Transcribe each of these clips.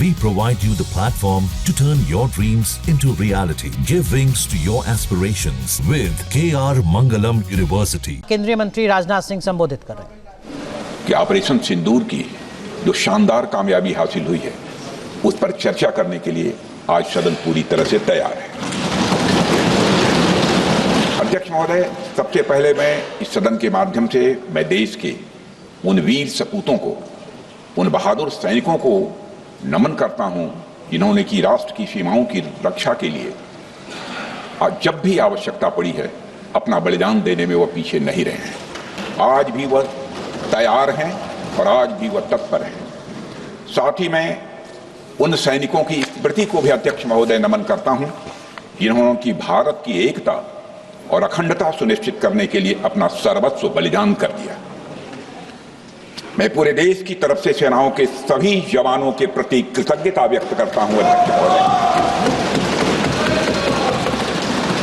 We provide you the platform to turn your dreams into reality. Give wings to your aspirations with KR Mangalam University. केंद्रीय मंत्री राजनाथ सिंह संबोधित कर रहे हैं कि ऑपरेशन सिंदूर की जो शानदार कामयाबी हासिल हुई है उस पर चर्चा करने के लिए आज सदन पूरी तरह से तैयार है। अध्यक्ष महोदय, सबसे पहले मैं इस सदन के माध्यम से मैं देश के उन वीर सपूतों को, उन बहादुर सैनिकों को नमन करता हूं जिन्होंने की राष्ट्र की सीमाओं की रक्षा के लिए आज जब भी आवश्यकता पड़ी है अपना बलिदान देने में वह पीछे नहीं रहे हैं। आज भी वह तैयार हैं और आज भी वह तत्पर हैं। साथ ही मैं उन सैनिकों की स्मृति को भी अध्यक्ष महोदय नमन करता हूं जिन्होंने की भारत की एकता और अखंडता सुनिश्चित करने के लिए अपना सर्वस्व बलिदान कर दिया। मैं पूरे देश की तरफ से सेनाओं के सभी जवानों के प्रति कृतज्ञता व्यक्त करता हूं।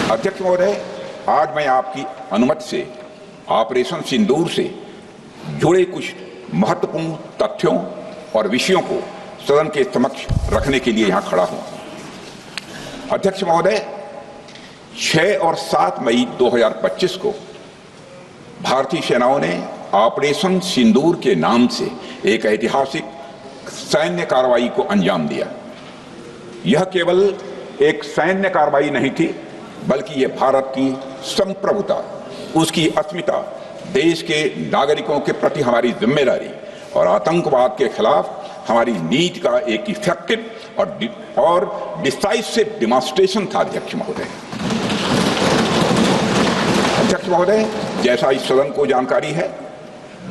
अध्यक्ष महोदय, आज मैं आपकी अनुमति से ऑपरेशन सिंदूर से जुड़े कुछ महत्वपूर्ण तथ्यों और विषयों को सदन के समक्ष रखने के लिए यहां खड़ा हूं। अध्यक्ष महोदय, 6 और 7 मई 2025 को भारतीय सेनाओं ने ऑपरेशन सिंदूर के नाम से एक ऐतिहासिक सैन्य कार्रवाई को अंजाम दिया। यह केवल एक सैन्य कार्रवाई नहीं थी, बल्कि यह भारत की संप्रभुता, उसकी अस्मिता, देश के नागरिकों के प्रति हमारी जिम्मेदारी और आतंकवाद के खिलाफ हमारी नीति का एक इफेक्टिव और डिसाइसिव डिमॉन्स्ट्रेशन था। अध्यक्ष महोदय, जैसा इस सदन को जानकारी है,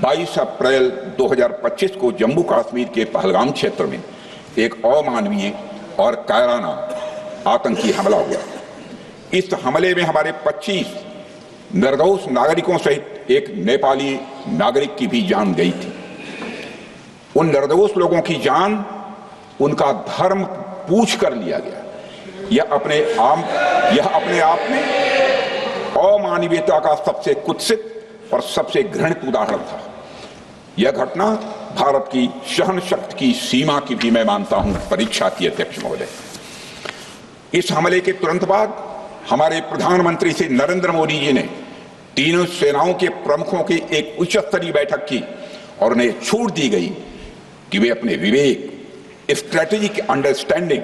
22 अप्रैल 2025 को जम्मू कश्मीर के पहलगाम क्षेत्र में एक अमानवीय और कायराना आतंकी हमला हुआ। इस हमले में हमारे 25 निर्दोष नागरिकों सहित एक नेपाली नागरिक की भी जान गई थी। उन निर्दोष लोगों की जान उनका धर्म पूछ कर लिया गया। यह अपने आप में अमानवीयता का सबसे कुत्सित और सबसे घृणित उदाहरण था। यह घटना भारत की सहन शक्ति की सीमा की भी मैं मानता हूं परीक्षा थी। अध्यक्ष महोदय, इस हमले के तुरंत बाद हमारे प्रधानमंत्री श्री नरेंद्र मोदी जी ने तीनों सेनाओं के प्रमुखों की एक उच्च स्तरीय बैठक की और उन्हें छूट दी गई कि वे अपने विवेक, स्ट्रेटेजिक अंडरस्टैंडिंग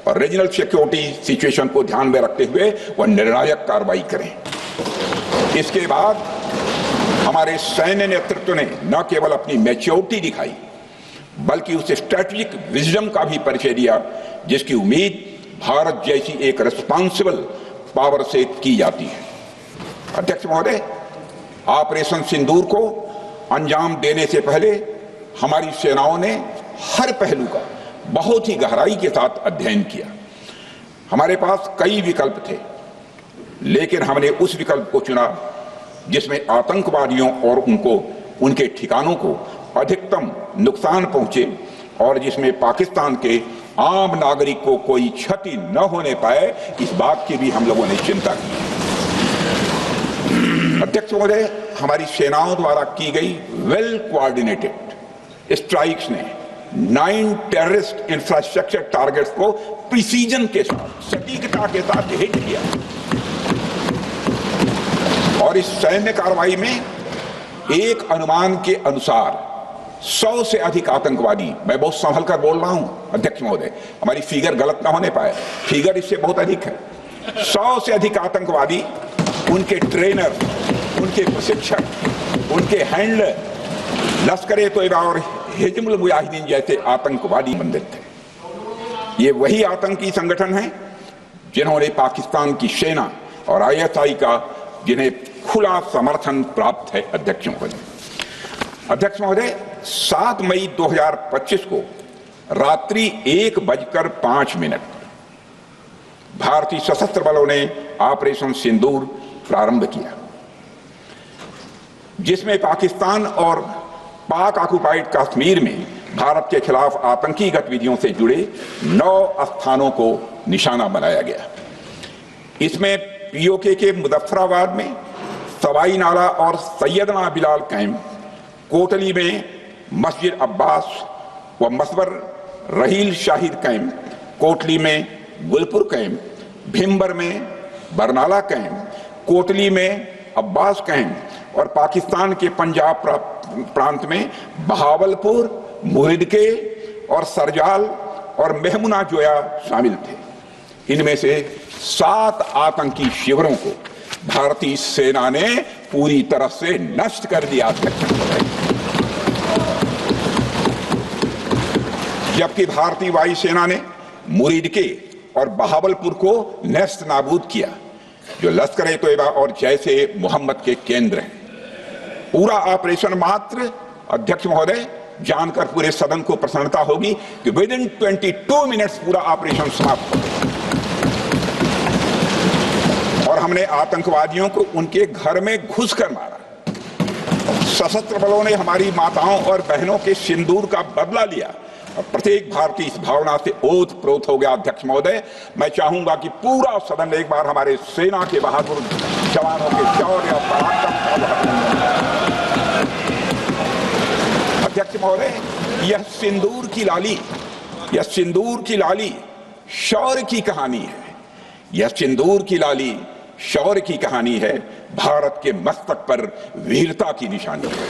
और रीजनल सिक्योरिटी सिचुएशन को ध्यान में रखते हुए वह निर्णायक कार्रवाई करें। इसके बाद हमारे सैन्य नेतृत्व ने न केवल अपनी मैच्योरिटी दिखाई, बल्कि उस स्ट्रेटेजिक विजडम का भी परिचय दिया जिसकी उम्मीद भारत जैसी एक रिस्पॉन्सिबल पावर से की जाती है। अध्यक्ष महोदय, ऑपरेशन सिंदूर को अंजाम देने से पहले हमारी सेनाओं ने हर पहलू का बहुत ही गहराई के साथ अध्ययन किया। हमारे पास कई विकल्प थे, लेकिन हमने उस विकल्प को चुना जिसमें आतंकवादियों और उनके ठिकानों को अधिकतम नुकसान पहुंचे और जिसमें पाकिस्तान के आम नागरिक को कोई क्षति न होने पाए, इस बात की भी हम लोगों ने चिंता की। अध्यक्ष महोदय, हमारी सेनाओं द्वारा की गई वेल कोऑर्डिनेटेड स्ट्राइक्स ने 9 टेररिस्ट इंफ्रास्ट्रक्चर टारगेट्स को प्रिसीजन के साथ, सटीकता के साथ हिट किया और इस सैन्य कार्रवाई में एक अनुमान के अनुसार 100 से अधिक आतंकवादी, मैं बहुत संभल कर बोल रहा हूं अध्यक्ष महोदय, हमारी फिगर गलत ना होने पाए, फिगर इससे बहुत अधिक है। 100 से अधिक आतंकवादी, उनके ट्रेनर, उनके प्रशिक्षक, उनके हैंडलर, लश्कर ए तोयबा और हिजबुल मुजाहिदीन जैसे आतंकवादी बंदित थे। ये वही आतंकी संगठन हैं जिन्होंने पाकिस्तान की सेना और ISI का जिन्हें खुला समर्थन प्राप्त है। अध्यक्ष महोदय, 7 मई 2025 को रात्रि 1:05 भारतीय सशस्त्र बलों ने ऑपरेशन सिंदूर प्रारंभ किया, जिसमें पाकिस्तान और पाक ऑक्युपाइड कश्मीर में भारत के खिलाफ आतंकी गतिविधियों से जुड़े 9 स्थानों को निशाना बनाया गया। इसमें POK के मुजफ्फराबाद में सवाई नाला और सैयदना बिलाल कैंप, कोटली में मस्जिद अब्बास व मसबर रहील शाहिद कैंप, कोटली में गुलपुर कैंप, भीमबर में बरनाला कैंप, कोटली में अब्बास कैंप और पाकिस्तान के पंजाब प्रांत में बहावलपुर, मुहिदके और सरजाल और मेहमुना जोया शामिल थे। इनमें से 7 आतंकी शिविरों को भारतीय सेना ने पूरी तरह से नष्ट कर दिया था, जबकि भारतीय वायुसेना ने मुरीदके और बहावलपुर को नेस्त नाबूद किया, जो लश्कर-ए-तोयबा और जैशे मोहम्मद के केंद्र हैं। पूरा ऑपरेशन मात्र, अध्यक्ष महोदय, जानकर पूरे सदन को प्रसन्नता होगी कि विदिन 22 मिनट्स पूरा ऑपरेशन समाप्त हो गया और हमने आतंकवादियों को उनके घर में घुसकर मारा। सशस्त्र बलों ने हमारी माताओं और बहनों के सिंदूर का बदला लिया और प्रत्येक भारतीय इस भावना से ओत-प्रोत हो गया। अध्यक्ष महोदय, मैं चाहूंगा कि पूरा सदन एक बार हमारे सेना के बहादुर जवानों के शौर्य और पराक्रम का। अध्यक्ष महोदय, यह सिंदूर की लाली शौर्य की कहानी है। यह सिंदूर की लाली शौर्य की कहानी है, भारत के मस्तक पर वीरता की निशानी है।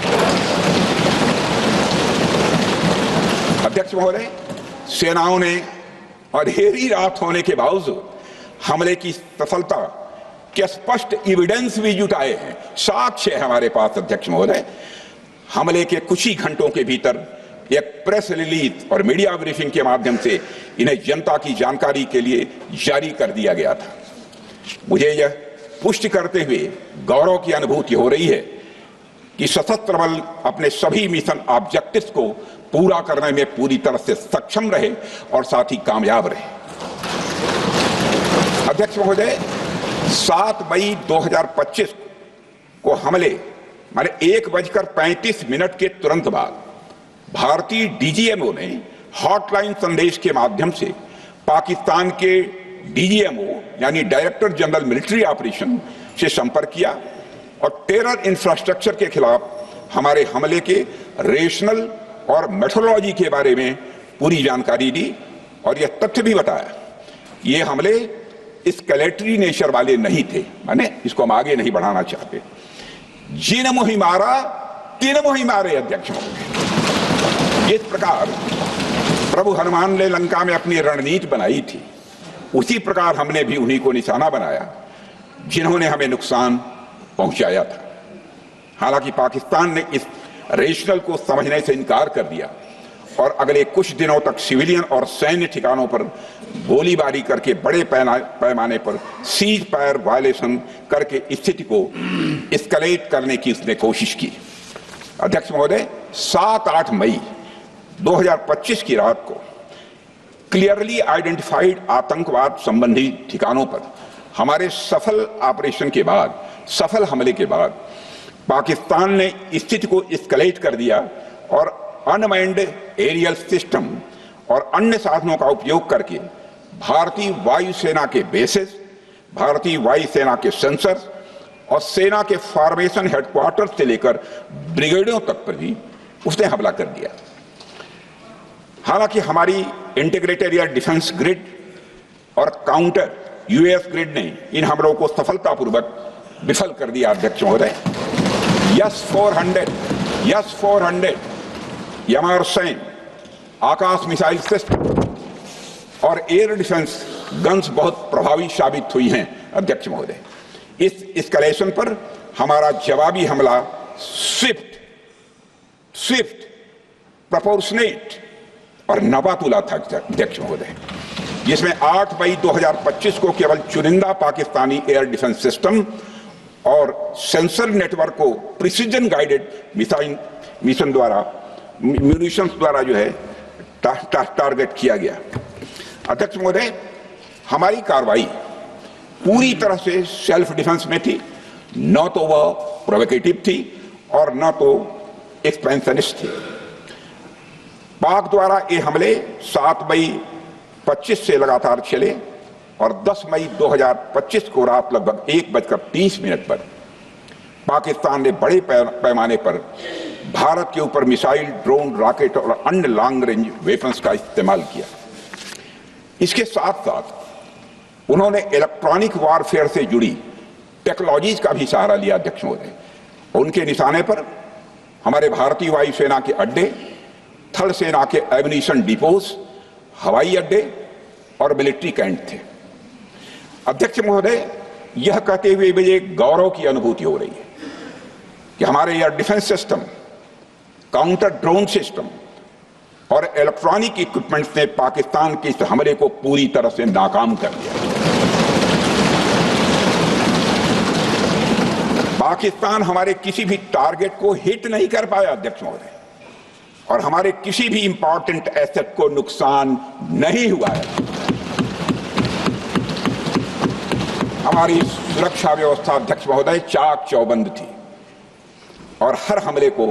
अध्यक्ष महोदय, सेनाओं ने अंधेरी रात होने के बावजूद हमले की सफलता के स्पष्ट एविडेंस भी जुटाए हैं, साक्ष्य है हमारे पास। अध्यक्ष महोदय, हमले के कुछ ही घंटों के भीतर एक प्रेस रिलीज और मीडिया ब्रीफिंग के माध्यम से इन्हें जनता की जानकारी के लिए जारी कर दिया गया था। मुझे यह पुष्टि करते हुए गौरव की अनुभूति हो रही है कि सशस्त्र बल अपने सभी मिशन ऑब्जेक्टिव्स को पूरा करने में पूरी तरह से सक्षम रहे और साथ ही कामयाब रहे। अध्यक्ष महोदय, 7 मई 2025 को हमले माने 1:35 के तुरंत बाद भारतीय डीजीएमओ ने हॉटलाइन संदेश के माध्यम से पाकिस्तान के डीजीएमओ यानी डायरेक्टर जनरल मिलिट्री ऑपरेशन से संपर्क किया और टेरर इंफ्रास्ट्रक्चर के खिलाफ हमारे हमले के रेशनल और मेथोडोलॉजी के बारे में पूरी जानकारी दी और यह तथ्य भी बताया ये हमले एस्केलेटरी नेचर वाले नहीं थे, माने इसको हम आगे नहीं बढ़ाना चाहते। जिन मोहि मारा तीन मोहि मारे। अध्यक्ष महोदय, इस प्रकार प्रभु हनुमान ने लंका में अपनी रणनीति बनाई थी, उसी प्रकार हमने भी उन्हीं को निशाना बनाया जिन्होंने हमें नुकसान पहुंचाया था। हालांकि पाकिस्तान ने इस रेशनल को समझने से इनकार कर दिया और अगले कुछ दिनों तक सिविलियन और सैन्य ठिकानों पर गोलीबारी करके बड़े पैमाने पर सीज फायर वायलेशन करके स्थिति को एस्केलेट करने की उसने कोशिश की। अध्यक्ष महोदय, 7-8 मई 2025 की रात को क्लियरली आइडेंटिफाइड आतंकवाद संबंधी ठिकानों पर हमारे सफल ऑपरेशन के बाद, सफल हमले के बाद पाकिस्तान ने स्थिति को एस्केलेट कर दिया और अनमैन्ड एरियल सिस्टम और अन्य साधनों का उपयोग करके भारतीय वायुसेना के बेसेस, भारतीय वायुसेना के सेंसर्स और सेना के फॉर्मेशन हेडक्वार्टर्स से लेकर ब्रिगेडों तक पर भी उसने हमला कर दिया। हालांकि हमारी इंटीग्रेटेड एयर डिफेंस ग्रिड और काउंटर यूएस ग्रिड ने इन हमलों को सफलतापूर्वक विफल कर दिया। अध्यक्ष महोदय, यस 400 यमारसैन आकाश मिसाइल सिस्टम और एयर डिफेंस गन्स बहुत प्रभावी साबित हुई हैं। अध्यक्ष महोदय, इस एस्केलेशन पर हमारा जवाबी हमला स्विफ्ट, प्रोपोर्शनेट और नवातुला था। अध्यक्ष महोदय, जिसमें 8 मई 2025 को केवल चुनिंदा पाकिस्तानी एयर डिफेंस सिस्टम और सेंसर नेटवर्क को प्रिसीजन गाइडेड मिशन द्वारा म्यूनिशंस द्वारा जो है टारगेट किया गया। अध्यक्ष महोदय, हमारी कार्रवाई पूरी तरह से सेल्फ डिफेंस में थी, न तो वह प्रोवोकेटिव थी और न तो एक्सपेंशनिस्ट थी। पाक द्वारा ये हमले 7 मई 25 से लगातार चले और 10 मई 2025 को रात लगभग 1:30 पर पाकिस्तान ने बड़े पैमाने पर भारत के ऊपर मिसाइल, ड्रोन, रॉकेट और अन्य लॉन्ग रेंज वेपन्स का इस्तेमाल किया। इसके साथ साथ उन्होंने इलेक्ट्रॉनिक वॉरफेयर से जुड़ी टेक्नोलॉजीज का भी सहारा लिया। अध्यक्ष महोदय, उनके निशाने पर हमारे भारतीय वायुसेना के अड्डे, थल सेना के एम्यूनिशन डिपोज, हवाई अड्डे और मिलिट्री कैंट थे। अध्यक्ष महोदय, यह कहते हुए मुझे गौरव की अनुभूति हो रही है कि हमारे air defence system, counter drone system और इलेक्ट्रॉनिक इक्विपमेंट्स ने पाकिस्तान के इस हमले को पूरी तरह से नाकाम कर दिया। पाकिस्तान हमारे किसी भी टारगेट को हिट नहीं कर पाया अध्यक्ष महोदय, और हमारे किसी भी इंपॉर्टेंट एसेट को नुकसान नहीं हुआ है। हमारी सुरक्षा व्यवस्था अध्यक्ष महोदय चाक चौबंद थी और हर हमले को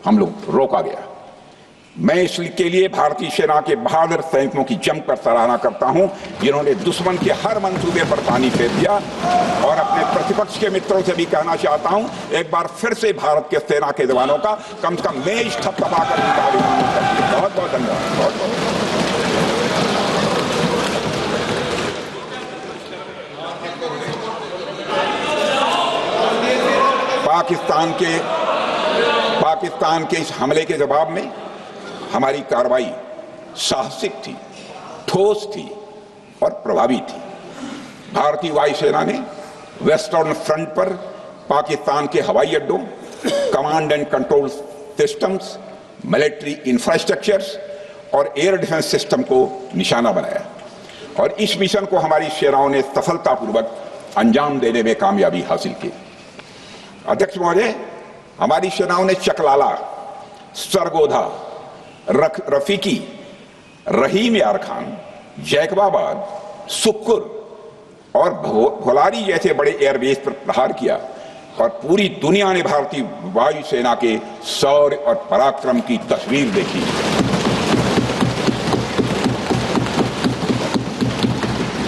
हम लोग रोका गया। मैं इसके लिए भारतीय सेना के बहादुर सैनिकों की जमकर सराहना करता हूं, जिन्होंने दुश्मन के हर मंसूबे पर पानी फेर दिया। और अपने प्रतिपक्ष के मित्रों से भी कहना चाहता हूं, एक बार फिर से भारत के सेना के जवानों का कम से कम मेज थपथपाकर उनका अभिनंदन करिए। बहुत बहुत धन्यवाद। बहुत बहुत पाकिस्तान के इस हमले के जवाब में हमारी कार्रवाई साहसिक थी, ठोस थी और प्रभावी थी। भारतीय वायुसेना ने वेस्टर्न फ्रंट पर पाकिस्तान के हवाई अड्डों, command and control systems, military infrastructures और एयर डिफेंस सिस्टम को निशाना बनाया और इस मिशन को हमारी सेनाओं ने सफलतापूर्वक अंजाम देने में कामयाबी हासिल की। अध्यक्ष महोदय, हमारी सेनाओं ने चकलाला, सरगोधा, रफीकी, रहीम यार खान, जैकबाबाद, सुक्कुर और भोलारी जैसे बड़े एयरबेस पर प्रहार किया और पूरी दुनिया ने भारतीय वायुसेना के शौर्य और पराक्रम की तस्वीर देखी।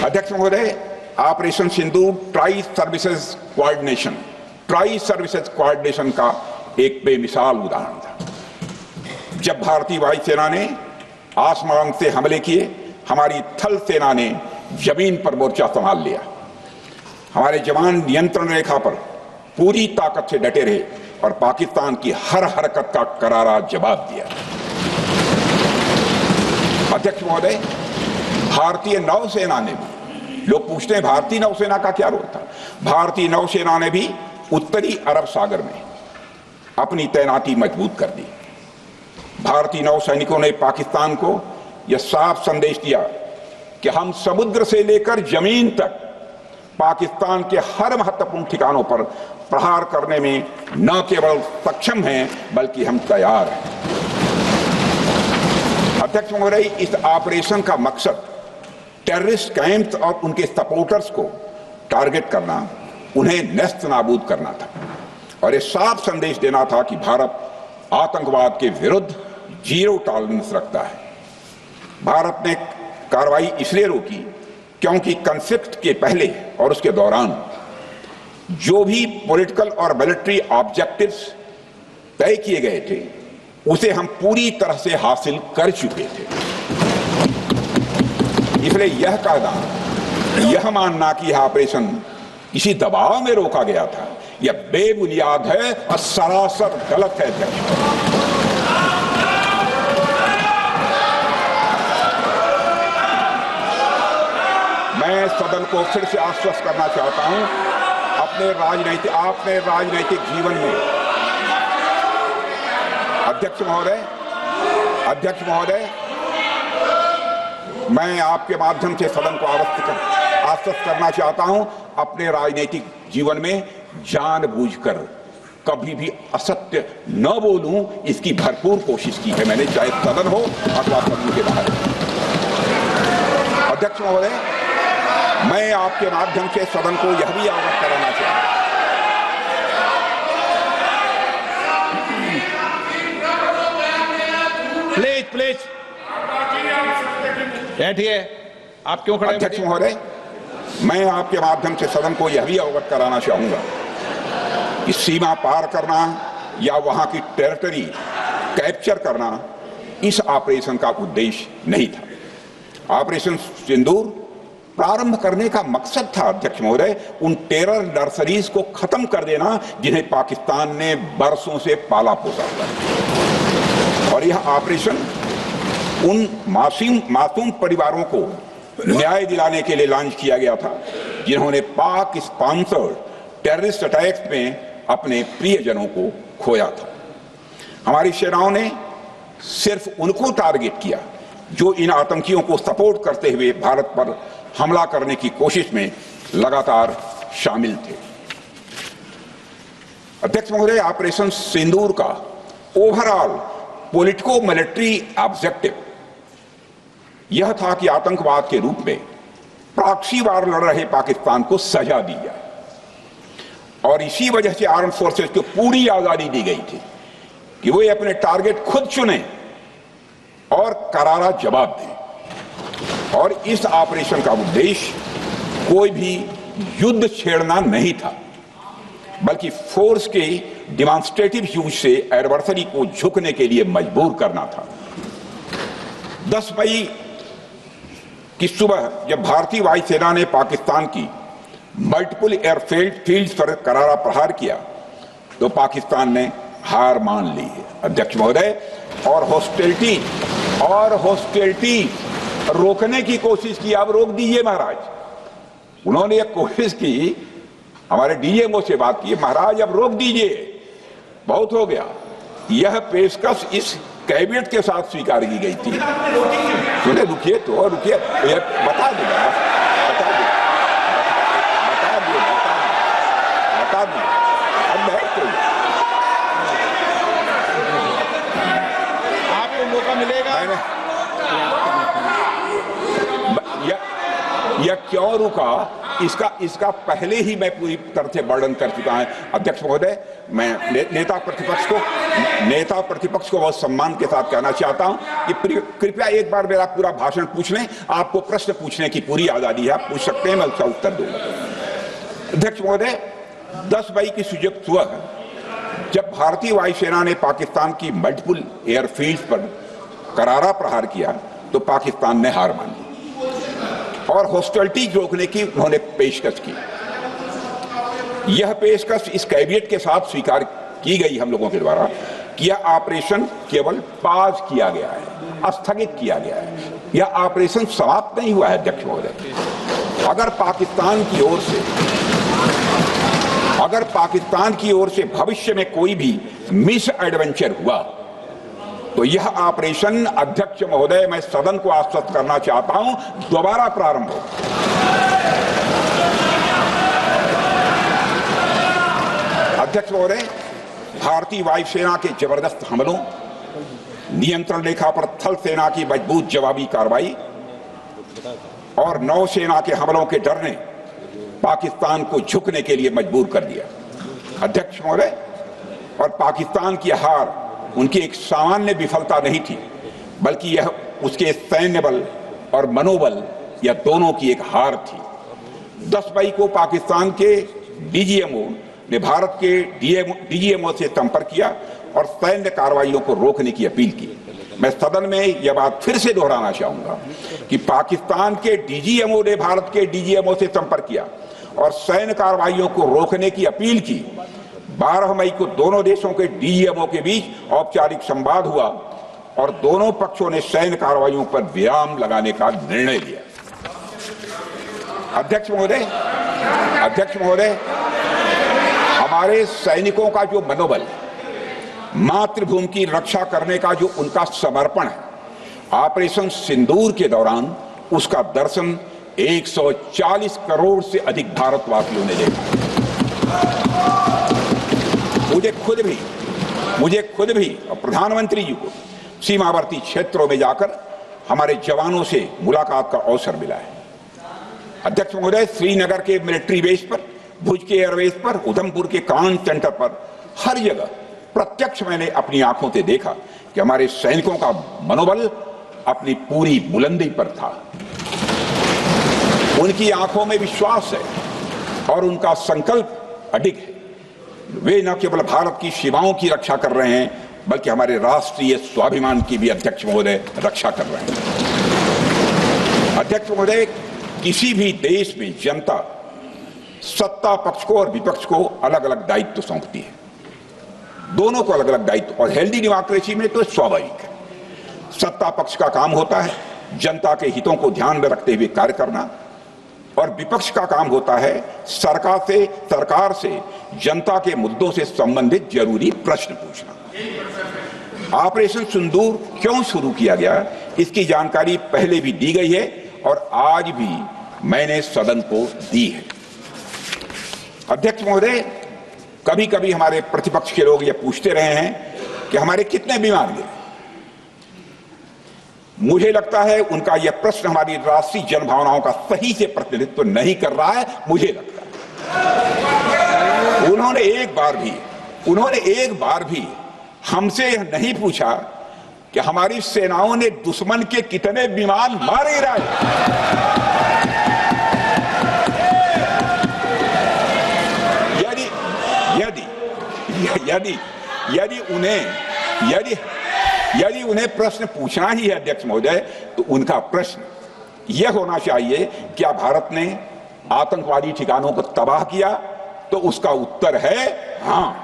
अध्यक्ष महोदय, ऑपरेशन सिंदूर ट्राई सर्विसेज कोऑर्डिनेशन का एक बेमिसाल उदाहरण था। जब भारतीय वायुसेना ने आसमान से हमले किए, हमारी थल सेना ने जमीन पर मोर्चा संभाल लिया। हमारे जवान नियंत्रण रेखा पर पूरी ताकत से डटे रहे और पाकिस्तान की हर हरकत का करारा जवाब दिया। अध्यक्ष महोदय, भारतीय नौसेना ने भी, लोग पूछते हैं भारतीय नौसेना का क्या रोल था, भारतीय नौसेना ने भी उत्तरी अरब सागर में अपनी तैनाती मजबूत कर दी। भारतीय नौसैनिकों ने पाकिस्तान को यह साफ संदेश दिया कि हम समुद्र से लेकर जमीन तक पाकिस्तान के हर महत्वपूर्ण ठिकानों पर प्रहार करने में न केवल सक्षम हैं बल्कि हम तैयार हैं। अध्यक्ष महोदय, इस ऑपरेशन का मकसद टेररिस्ट कैंप्स और उनके सपोर्टर्स को टारगेट करना, उन्हें नेस्त नाबूद करना था और यह साफ संदेश देना था कि भारत आतंकवाद के विरुद्ध जीरो टॉलरेंस रखता है। भारत ने कार्रवाई इसलिए रोकी क्योंकि कॉन्फ्लिक्ट के पहले और उसके दौरान जो भी पॉलिटिकल और मिलिट्री ऑब्जेक्टिव्स तय किए गए थे उसे हम पूरी तरह से हासिल कर चुके थे। इसलिए यह कहना, यह मानना कि यह ऑपरेशन किसी दबाव में रोका गया था, यह बेबुनियाद है और सरासर गलत है। मैं सदन को फिर से आश्वस्त करना चाहता हूं, आपने राजनीतिक जीवन में अध्यक्ष महोदय, मैं आपके माध्यम से सदन को आश्वस्त करना चाहता हूं, अपने राजनीतिक जीवन में जानबूझकर कभी भी असत्य न बोलूं, इसकी भरपूर कोशिश की है मैंने, चाहे सदन हो अथवा सदन के बाहर। अध्यक्ष महोदय, मैं आपके माध्यम से सदन को यह भी अवगत कराना चाहता हूं, प्लीज बैठिए। आप क्यों खड़े? अध्यक्ष महोदय, मैं आपके माध्यम से सदन को यह भी अवगत कराना चाहूंगा कि सीमा पार करना या वहां की टेरिटरी कैप्चर करना इस ऑपरेशन का उद्देश्य नहीं था। ऑपरेशन सिंदूर प्रारंभ करने का मकसद था अध्यक्ष महोदय उन टेरर नर्सरीज को खत्म कर देना जिन्हें पाकिस्तान ने बरसों से पाला पोसा था। और यह ऑपरेशन उन मासूम परिवारों को न्याय दिलाने के लिए लॉन्च किया गया था जिन्होंने पाक स्पॉन्सर्ड टेररिस्ट अटैक्स में अपने प्रियजनों को खोया था। हमारी सेनाओं ने सिर्फ उनको टारगेट किया जो इन आतंकियों को सपोर्ट करते हुए भारत पर हमला करने की कोशिश में लगातार शामिल थे। अध्यक्ष महोदय, ऑपरेशन सिंदूर का ओवरऑल पॉलिटिको मिलिट्री ऑब्जेक्टिव यह था कि आतंकवाद के रूप में प्रॉक्सी वार लड़ रहे पाकिस्तान को सजा दी जाए और इसी वजह से आर्म फोर्सेस को पूरी आजादी दी गई थी कि वे अपने टारगेट खुद चुने और करारा जवाब दें। और इस ऑपरेशन का उद्देश्य कोई भी युद्ध छेड़ना नहीं था बल्कि फोर्स के डिमॉन्स्ट्रेटिव यूज से एडवर्सरी को झुकने के लिए मजबूर करना था। 10 मई की सुबह जब भारतीय वायुसेना ने पाकिस्तान की मल्टीपल एयरफील्ड्स पर करारा प्रहार किया तो पाकिस्तान ने हार मान ली है अध्यक्ष महोदय और हॉस्टिलिटी रोकने की कोशिश की। अब रोक दीजिए महाराज। उन्होंने एक कोशिश की, हमारे डीएमओ से बात की, महाराज अब रोक दीजिए, बहुत हो गया। यह पेशकश इस कैबिनेट के साथ स्वीकार की गई थी। सुने, रुकिए तो रुकिए, बता दूंगा, बता दूं। अब बैठ तो आपको मौका मिलेगा। यह क्यों रुका इसका पहले ही मैं पूरी तरह से वर्णन कर चुका हूं अध्यक्ष महोदय। मैं नेता प्रतिपक्ष को बहुत सम्मान के साथ कहना चाहता हूं कि कृपया एक बार मेरा पूरा भाषण पूछ लें। आपको प्रश्न पूछने की पूरी आजादी है, आप पूछ सकते हैं, मैं उसका उत्तर दूंगा। अध्यक्ष महोदय, 10 मई की सुबह जब भारतीय वायुसेना ने पाकिस्तान की मल्टीपल एयरफील्ड्स पर करारा प्रहार किया तो पाकिस्तान ने हार मान ली और हॉस्टिलिटी रोकने की उन्होंने पेशकश की। यह पेशकश इस कैबिनेट के साथ स्वीकार की गई हम लोगों के द्वारा कि यह ऑपरेशन केवल पाज किया गया है, स्थगित किया गया है। यह ऑपरेशन समाप्त नहीं हुआ है अध्यक्ष महोदय। अगर पाकिस्तान की ओर से भविष्य में कोई भी मिस एडवेंचर हुआ तो यह ऑपरेशन अध्यक्ष महोदय, मैं सदन को आश्वस्त करना चाहता हूं, दोबारा प्रारंभ हो। अध्यक्ष महोदय, भारतीय वायुसेना के जबरदस्त हमलों, नियंत्रण रेखा पर थल सेना की मजबूत जवाबी कार्रवाई और नौसेना के हमलों के डर ने पाकिस्तान को झुकने के लिए मजबूर कर दिया अध्यक्ष महोदय। और पाकिस्तान की हार उनकी एक सामान्य विफलता नहीं थी बल्कि यह उसके सैन्य बल और मनोबल या दोनों की एक हार थी। 10 मई को पाकिस्तान के डीजीएमओ ने भारत के डीजीएमओ से संपर्क किया और सैन्य कार्रवाइयों को रोकने की अपील की। मैं सदन में यह बात फिर से दोहराना चाहूंगा कि पाकिस्तान के डीजीएमओ ने भारत के डीजीएमओ से संपर्क किया और सैन्य कार्रवाइयों को रोकने की अपील की। 12 मई को दोनों देशों के डीजीएमओ के बीच औपचारिक संवाद हुआ और दोनों पक्षों ने सैन्य कार्रवाइयों पर विराम लगाने का निर्णय लिया। अध्यक्ष महोदय, हमारे सैनिकों का जो मनोबल, मातृभूमि की रक्षा करने का जो उनका समर्पण है, ऑपरेशन सिंदूर के दौरान उसका दर्शन 140 करोड़ से अधिक भारतवासियों ने देखा। मुझे खुद भी और प्रधानमंत्री जी को सीमावर्ती क्षेत्रों में जाकर हमारे जवानों से मुलाकात का अवसर मिला है। अध्यक्ष महोदय, श्रीनगर के मिलिट्री बेस पर, भुज के एयरबेस पर, उधमपुर के कमांड सेंटर पर, हर जगह प्रत्यक्ष मैंने अपनी आंखों से देखा कि हमारे सैनिकों का मनोबल अपनी पूरी बुलंदी पर था। उनकी आंखों में विश्वास है और उनका संकल्प अडिग है वे न केवल भारत की सीमाओं की रक्षा कर रहे हैं बल्कि हमारे राष्ट्रीय स्वाभिमान की भी अध्यक्ष महोदय रक्षा कर रहे हैं। अध्यक्ष महोदय, किसी भी देश में जनता सत्ता पक्ष को और विपक्ष को अलग अलग दायित्व सौंपती है, दोनों को अलग अलग दायित्व, और हेल्दी डेमोक्रेसी में तो स्वाभाविक है। सत्ता पक्ष का काम होता है जनता के हितों को ध्यान में रखते हुए कार्य करना, और विपक्ष का काम होता है सरकार से जनता के मुद्दों से संबंधित जरूरी प्रश्न पूछना। ऑपरेशन सिंदूर क्यों शुरू किया गया, इसकी जानकारी पहले भी दी गई है और आज भी मैंने सदन को दी है। अध्यक्ष महोदय, कभी कभी हमारे प्रतिपक्ष के लोग ये पूछते रहे हैं कि हमारे कितने बीमार गिरे। मुझे लगता है उनका यह प्रश्न हमारी राष्ट्रीय जनभावनाओं का सही से प्रतिनिधित्व नहीं कर रहा है। मुझे लगता है उन्होंने एक बार भी हमसे यह नहीं पूछा कि हमारी सेनाओं ने दुश्मन के कितने विमान मारे गिराए। यदि उन्हें प्रश्न पूछना ही है अध्यक्ष महोदय, तो उनका प्रश्न यह होना चाहिए, क्या भारत ने आतंकवादी ठिकानों को तबाह किया? तो उसका उत्तर है हाँ।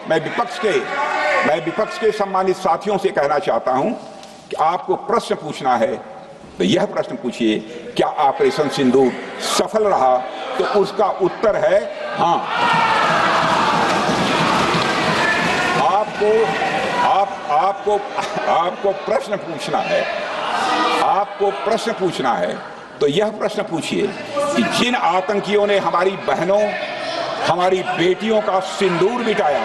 मैं विपक्ष के सम्मानित साथियों से कहना चाहता हूं कि आपको प्रश्न पूछना है तो यह प्रश्न पूछिए, क्या ऑपरेशन सिंदूर सफल रहा? तो उसका उत्तर है हाँ। आपको प्रश्न पूछना है तो यह प्रश्न पूछिए कि जिन आतंकियों ने हमारी बहनों, हमारी बेटियों का सिंदूर मिटाया,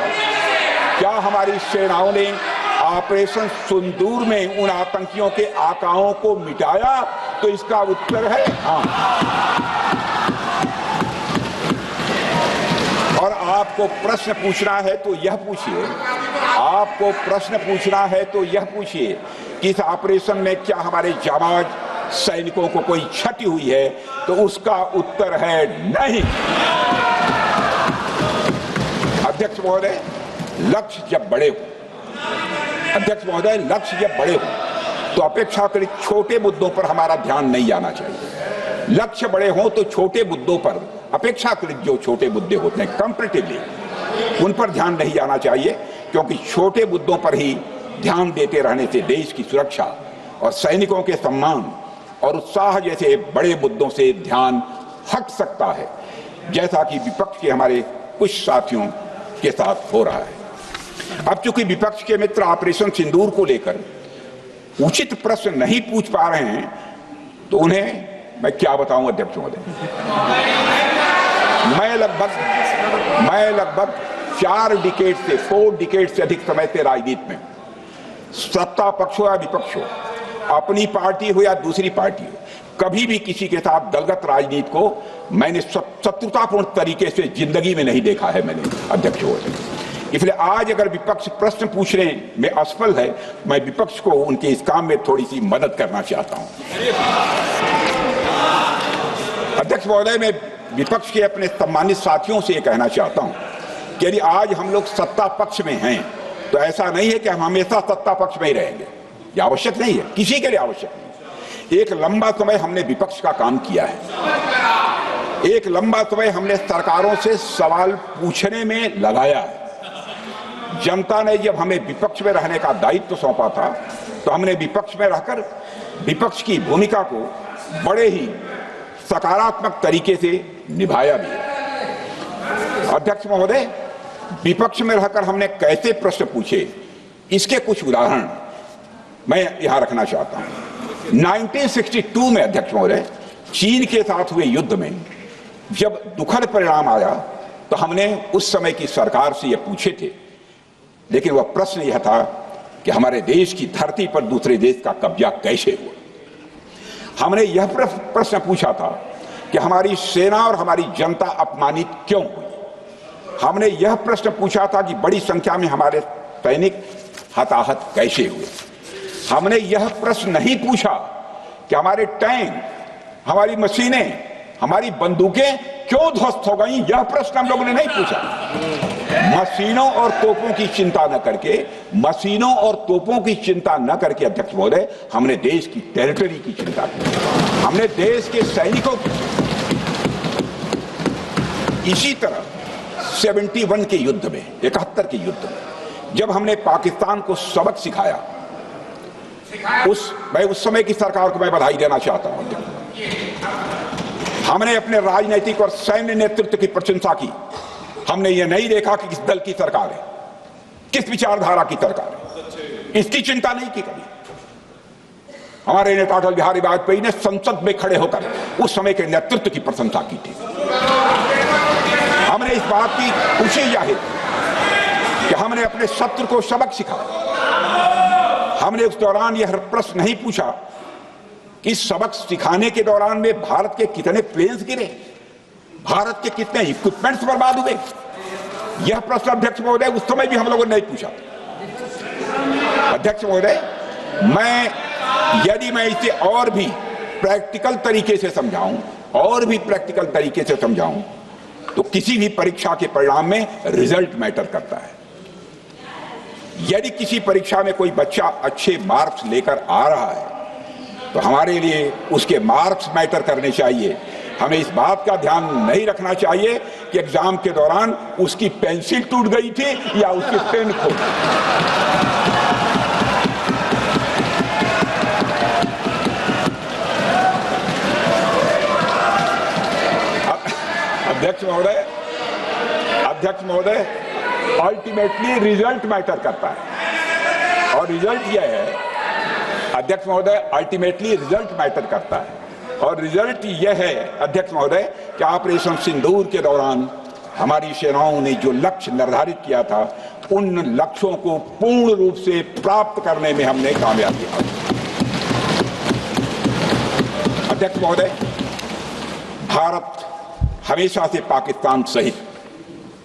क्या हमारी सेनाओं ने ऑपरेशन सिंदूर में उन आतंकियों के आकाओं को मिटाया? तो इसका उत्तर है हाँ। और आपको प्रश्न पूछना है तो यह पूछिए कि इस ऑपरेशन में क्या हमारे जाबाज सैनिकों को कोई क्षति हुई है? तो उसका उत्तर है नहीं। अध्यक्ष महोदय, लक्ष्य जब बड़े हो तो अपेक्षाकृत छोटे मुद्दों पर हमारा ध्यान नहीं जाना चाहिए। लक्ष्य बड़े हों तो छोटे मुद्दों पर, अपेक्षाकृत जो छोटे मुद्दे होते हैं कंपैरेटिवली, उन पर ध्यान नहीं जाना चाहिए, क्योंकि छोटे मुद्दों पर ही ध्यान देते रहने से देश की सुरक्षा और सैनिकों के सम्मान और उत्साह जैसे बड़े मुद्दों से ध्यान हट सकता है, जैसा कि विपक्ष के हमारे कुछ साथियों के साथ हो रहा है। अब चूंकि विपक्ष के मित्र ऑपरेशन सिंदूर को लेकर उचित प्रश्न नहीं पूछ पा रहे हैं, तो उन्हें मैं क्या बताऊं अध्यक्ष महोदय। मैं लगभग 4 डिकेड से अधिक समय से राजनीति में, सत्ता पक्ष हो या विपक्ष हो, अपनी पार्टी हो या दूसरी पार्टी हो, कभी भी किसी के साथ दलगत राजनीति को मैंने शत्रुतापूर्ण तरीके से जिंदगी में नहीं देखा है मैंने अध्यक्ष महोदय। इसलिए आज अगर विपक्ष प्रश्न पूछने में असफल है, मैं विपक्ष को उनके इस काम में थोड़ी सी मदद करना चाहता हूं। अध्यक्ष महोदय, मैं विपक्ष के अपने सम्मानित साथियों से यह कहना चाहता हूं कि यदि आज हम लोग सत्ता पक्ष में हैं, तो ऐसा नहीं है कि हम हमेशा सत्ता पक्ष में ही रहेंगे। यह आवश्यक नहीं है, किसी के लिए आवश्यक नहीं। एक लंबा समय हमने विपक्ष का काम किया है, एक लंबा समय हमने सरकारों से सवाल पूछने में लगाया है। जनता ने जब हमें विपक्ष में रहने का दायित्व सौंपा था, तो हमने विपक्ष में रहकर विपक्ष की भूमिका को बड़े ही सकारात्मक तरीके से निभाया भी है। अध्यक्ष महोदय, विपक्ष में रहकर हमने कैसे प्रश्न पूछे, इसके कुछ उदाहरण मैं यहां रखना चाहता हूं। 1962 में अध्यक्ष महोदय, चीन के साथ हुए युद्ध में जब दुखद परिणाम आया, तो हमने उस समय की सरकार से यह पूछे थे, लेकिन वह प्रश्न यह था कि हमारे देश की धरती पर दूसरे देश का कब्जा कैसे हुआ। हमने यह प्रश्न पूछा था कि हमारी सेना और हमारी जनता अपमानित क्यों हुई। हमने यह प्रश्न पूछा था कि बड़ी संख्या में हमारे सैनिक हताहत कैसे हुए। हमने यह प्रश्न नहीं पूछा कि हमारे टैंक हमारी मशीनें, हमारी बंदूकें क्यों ध्वस्त हो गई, यह प्रश्न हम लोगों ने नहीं पूछा। मशीनों और तोपों की चिंता न करके, मशीनों और तोपों की चिंता न करके अध्यक्ष महोदय, हमने देश की टेरिटरी की चिंता की, हमने देश के सैनिकों की। इसी तरह 71 के युद्ध में, 71 के युद्ध में जब हमने पाकिस्तान को सबक सिखाया, मैं उस समय की सरकार को मैं बधाई देना चाहता हूं। हमने अपने राजनीतिक और सैन्य नेतृत्व की प्रशंसा की। हमने ये नहीं देखा कि किस दल की सरकार है, किस विचारधारा की सरकार है, इसकी चिंता नहीं की कभी। हमारे नेता अटल बिहारी वाजपेयी ने संसद में खड़े होकर उस समय के नेतृत्व की प्रशंसा की थी। हमने इस बात की खुशी जाहिर कि हमने अपने शत्रु को सबक सिखाया। हमने उस दौरान यह प्रश्न नहीं पूछा कि इस सबक सिखाने के दौरान में भारत के कितने प्लेन्स गिरे, भारत के कितने इक्विपमेंट्स बर्बाद हुए। यह प्रश्न अध्यक्ष महोदय उस समय भी हम लोगों ने नहीं पूछा। अध्यक्ष महोदय, यदि मैं इसे और भी प्रैक्टिकल तरीके से समझाऊं, तो किसी भी परीक्षा के परिणाम में रिजल्ट मैटर करता है। यदि किसी परीक्षा में कोई बच्चा अच्छे मार्क्स लेकर आ रहा है तो हमारे लिए उसके मार्क्स मैटर करने चाहिए। हमें इस बात का ध्यान नहीं रखना चाहिए कि एग्जाम के दौरान उसकी पेंसिल टूट गई थी या उसकी पेन खो गई। अध्यक्ष महोदय, अल्टीमेटली रिजल्ट मैटर करता है और रिजल्ट यह है, अध्यक्ष महोदय, अल्टीमेटली रिजल्ट मैटर करता है और रिजल्ट यह है अध्यक्ष महोदय कि ऑपरेशन सिंदूर के दौरान हमारी सेनाओं ने जो लक्ष्य निर्धारित किया था, उन लक्ष्यों को पूर्ण रूप से प्राप्त करने में हमने कामयाबी हासिल की। अध्यक्ष महोदय, भारत हमेशा से पाकिस्तान सहित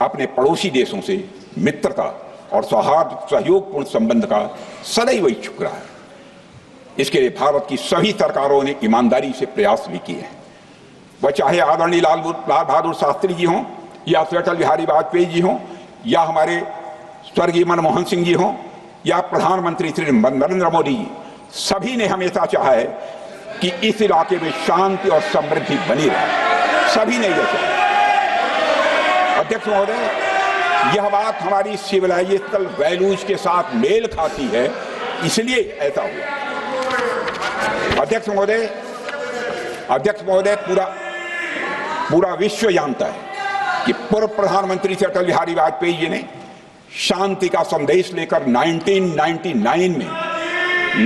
अपने पड़ोसी देशों से मित्रता और सौहार्द सहयोगपूर्ण संबंध का सदैव इच्छुक रहा है। इसके लिए भारत की सभी सरकारों ने ईमानदारी से प्रयास भी किए हैं। वह चाहे आदरणीय लाल बहादुर शास्त्री जी हों या अटल बिहारी वाजपेयी जी हों या हमारे स्वर्गीय मनमोहन सिंह जी हों या प्रधानमंत्री श्री नरेंद्र मोदी जी, सभी ने हमेशा चाहा है कि इस इलाके में शांति और समृद्धि बनी रहे। सभी ने यह चाहा। अध्यक्ष महोदय, यह बात हमारी सिविलाइजेशनल वैल्यूज के साथ मेल खाती है, इसलिए ऐसा हुआ। अध्यक्ष महोदय, पूरा विश्व जानता है कि पूर्व प्रधानमंत्री से अटल बिहारी वाजपेयी जी ने शांति का संदेश लेकर 1999 में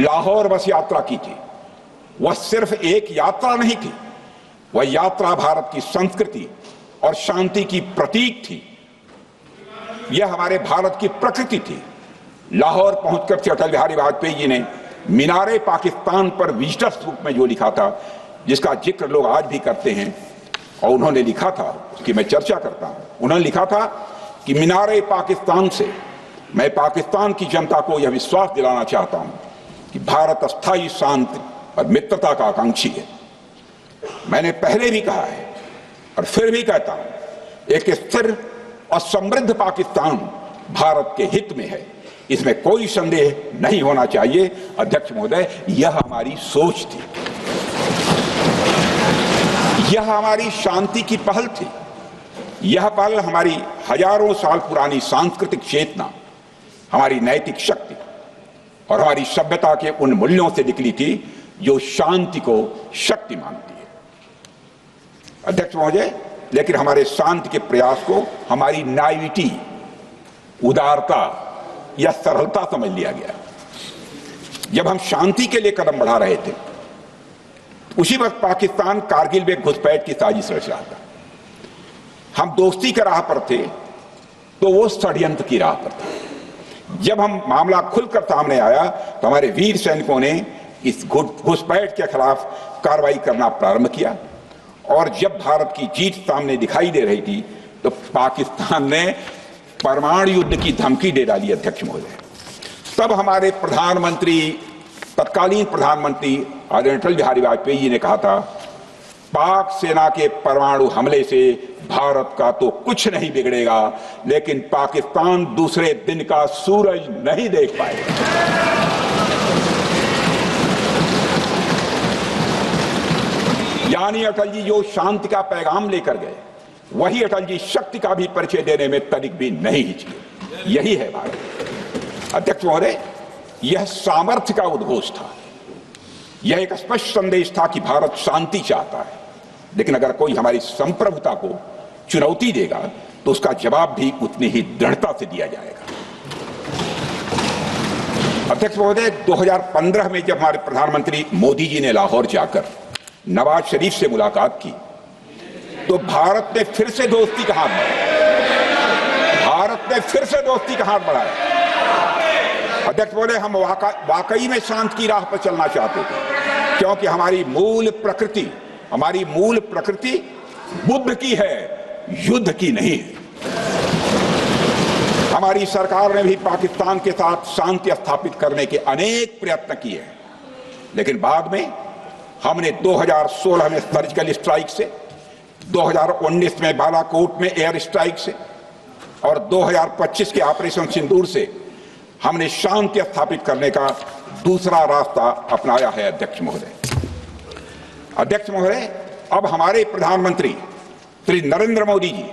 लाहौर बस यात्रा की थी। वह सिर्फ एक यात्रा नहीं थी, वह यात्रा भारत की संस्कृति और शांति की प्रतीक थी। यह हमारे भारत की प्रकृति थी। लाहौर पहुंचकर श्री अटल बिहारी वाजपेयी जी ने मीनारे पाकिस्तान पर विजिटर्स रूप में जो लिखा था, जिसका जिक्र लोग आज भी करते हैं, और उन्होंने लिखा था, उसकी मैं चर्चा करता हूं। उन्होंने लिखा था कि मीनारे पाकिस्तान से मैं पाकिस्तान की जनता को यह विश्वास दिलाना चाहता हूं कि भारत अस्थायी शांति और मित्रता का आकांक्षी है। मैंने पहले भी कहा है और फिर भी कहता हूं, एक स्थिर और समृद्ध पाकिस्तान भारत के हित में है, इसमें कोई संदेह नहीं होना चाहिए। अध्यक्ष महोदय, यह हमारी सोच थी, यह हमारी शांति की पहल थी। यह पहल हमारी हजारों साल पुरानी सांस्कृतिक चेतना, हमारी नैतिक शक्ति और हमारी सभ्यता के उन मूल्यों से निकली थी जो शांति को शक्ति मानती है। अध्यक्ष महोदय, लेकिन हमारे शांति के प्रयास को हमारी नाइविटी, उदारता या सरलता समझ लिया गया। जब हम शांति के लिए कदम बढ़ा रहे थे, उसी वक्त पाकिस्तान कारगिल में घुसपैठ की साजिश रच रहा था। हम दोस्ती के राह पर थे तो वो षड्यंत्र की राह पर था। जब हम मामला खुलकर सामने आया तो हमारे वीर सैनिकों ने इस घुसपैठ के खिलाफ कार्रवाई करना प्रारंभ किया, और जब भारत की जीत सामने दिखाई दे रही थी तो पाकिस्तान ने परमाणु युद्ध की धमकी दे डाली। अध्यक्ष महोदय, तब हमारे प्रधानमंत्री, तत्कालीन प्रधानमंत्री आदरणीय अटल बिहारी वाजपेयी जी ने कहा था पाक सेना के परमाणु हमले से भारत का तो कुछ नहीं बिगड़ेगा, लेकिन पाकिस्तान दूसरे दिन का सूरज नहीं देख पाएगा। यानी अटल जी जो शांति का पैगाम लेकर गए, वही अटल जी शक्ति का भी परिचय देने में तनिक भी नहीं हिचके। यही है भारत। अध्यक्ष महोदय, यह सामर्थ्य का उद्घोष था। यह एक स्पष्ट संदेश था कि भारत शांति चाहता है, लेकिन अगर कोई हमारी संप्रभुता को चुनौती देगा तो उसका जवाब भी उतनी ही दृढ़ता से दिया जाएगा। अध्यक्ष महोदय, 2015 में जब हमारे प्रधानमंत्री मोदी जी ने लाहौर जाकर नवाज शरीफ से मुलाकात की तो भारत ने फिर से दोस्ती का हाथ बढ़ाया। भारत ने फिर से दोस्ती का हाथ बढ़ाया। अध्यक्ष महोदय, हम वाकई में शांति की राह पर चलना चाहते थे, क्योंकि हमारी मूल प्रकृति बुद्ध की है, युद्ध की नहीं है। हमारी सरकार ने भी पाकिस्तान के साथ शांति स्थापित करने के अनेक प्रयत्न किए हैं, लेकिन बाद में हमने 2016 में सर्जिकल स्ट्राइक से, 2019 में बालाकोट में एयर स्ट्राइक से और 2025 के ऑपरेशन सिंदूर से हमने शांति स्थापित करने का दूसरा रास्ता अपनाया है। अध्यक्ष महोदय, अब हमारे प्रधानमंत्री श्री नरेंद्र मोदी जी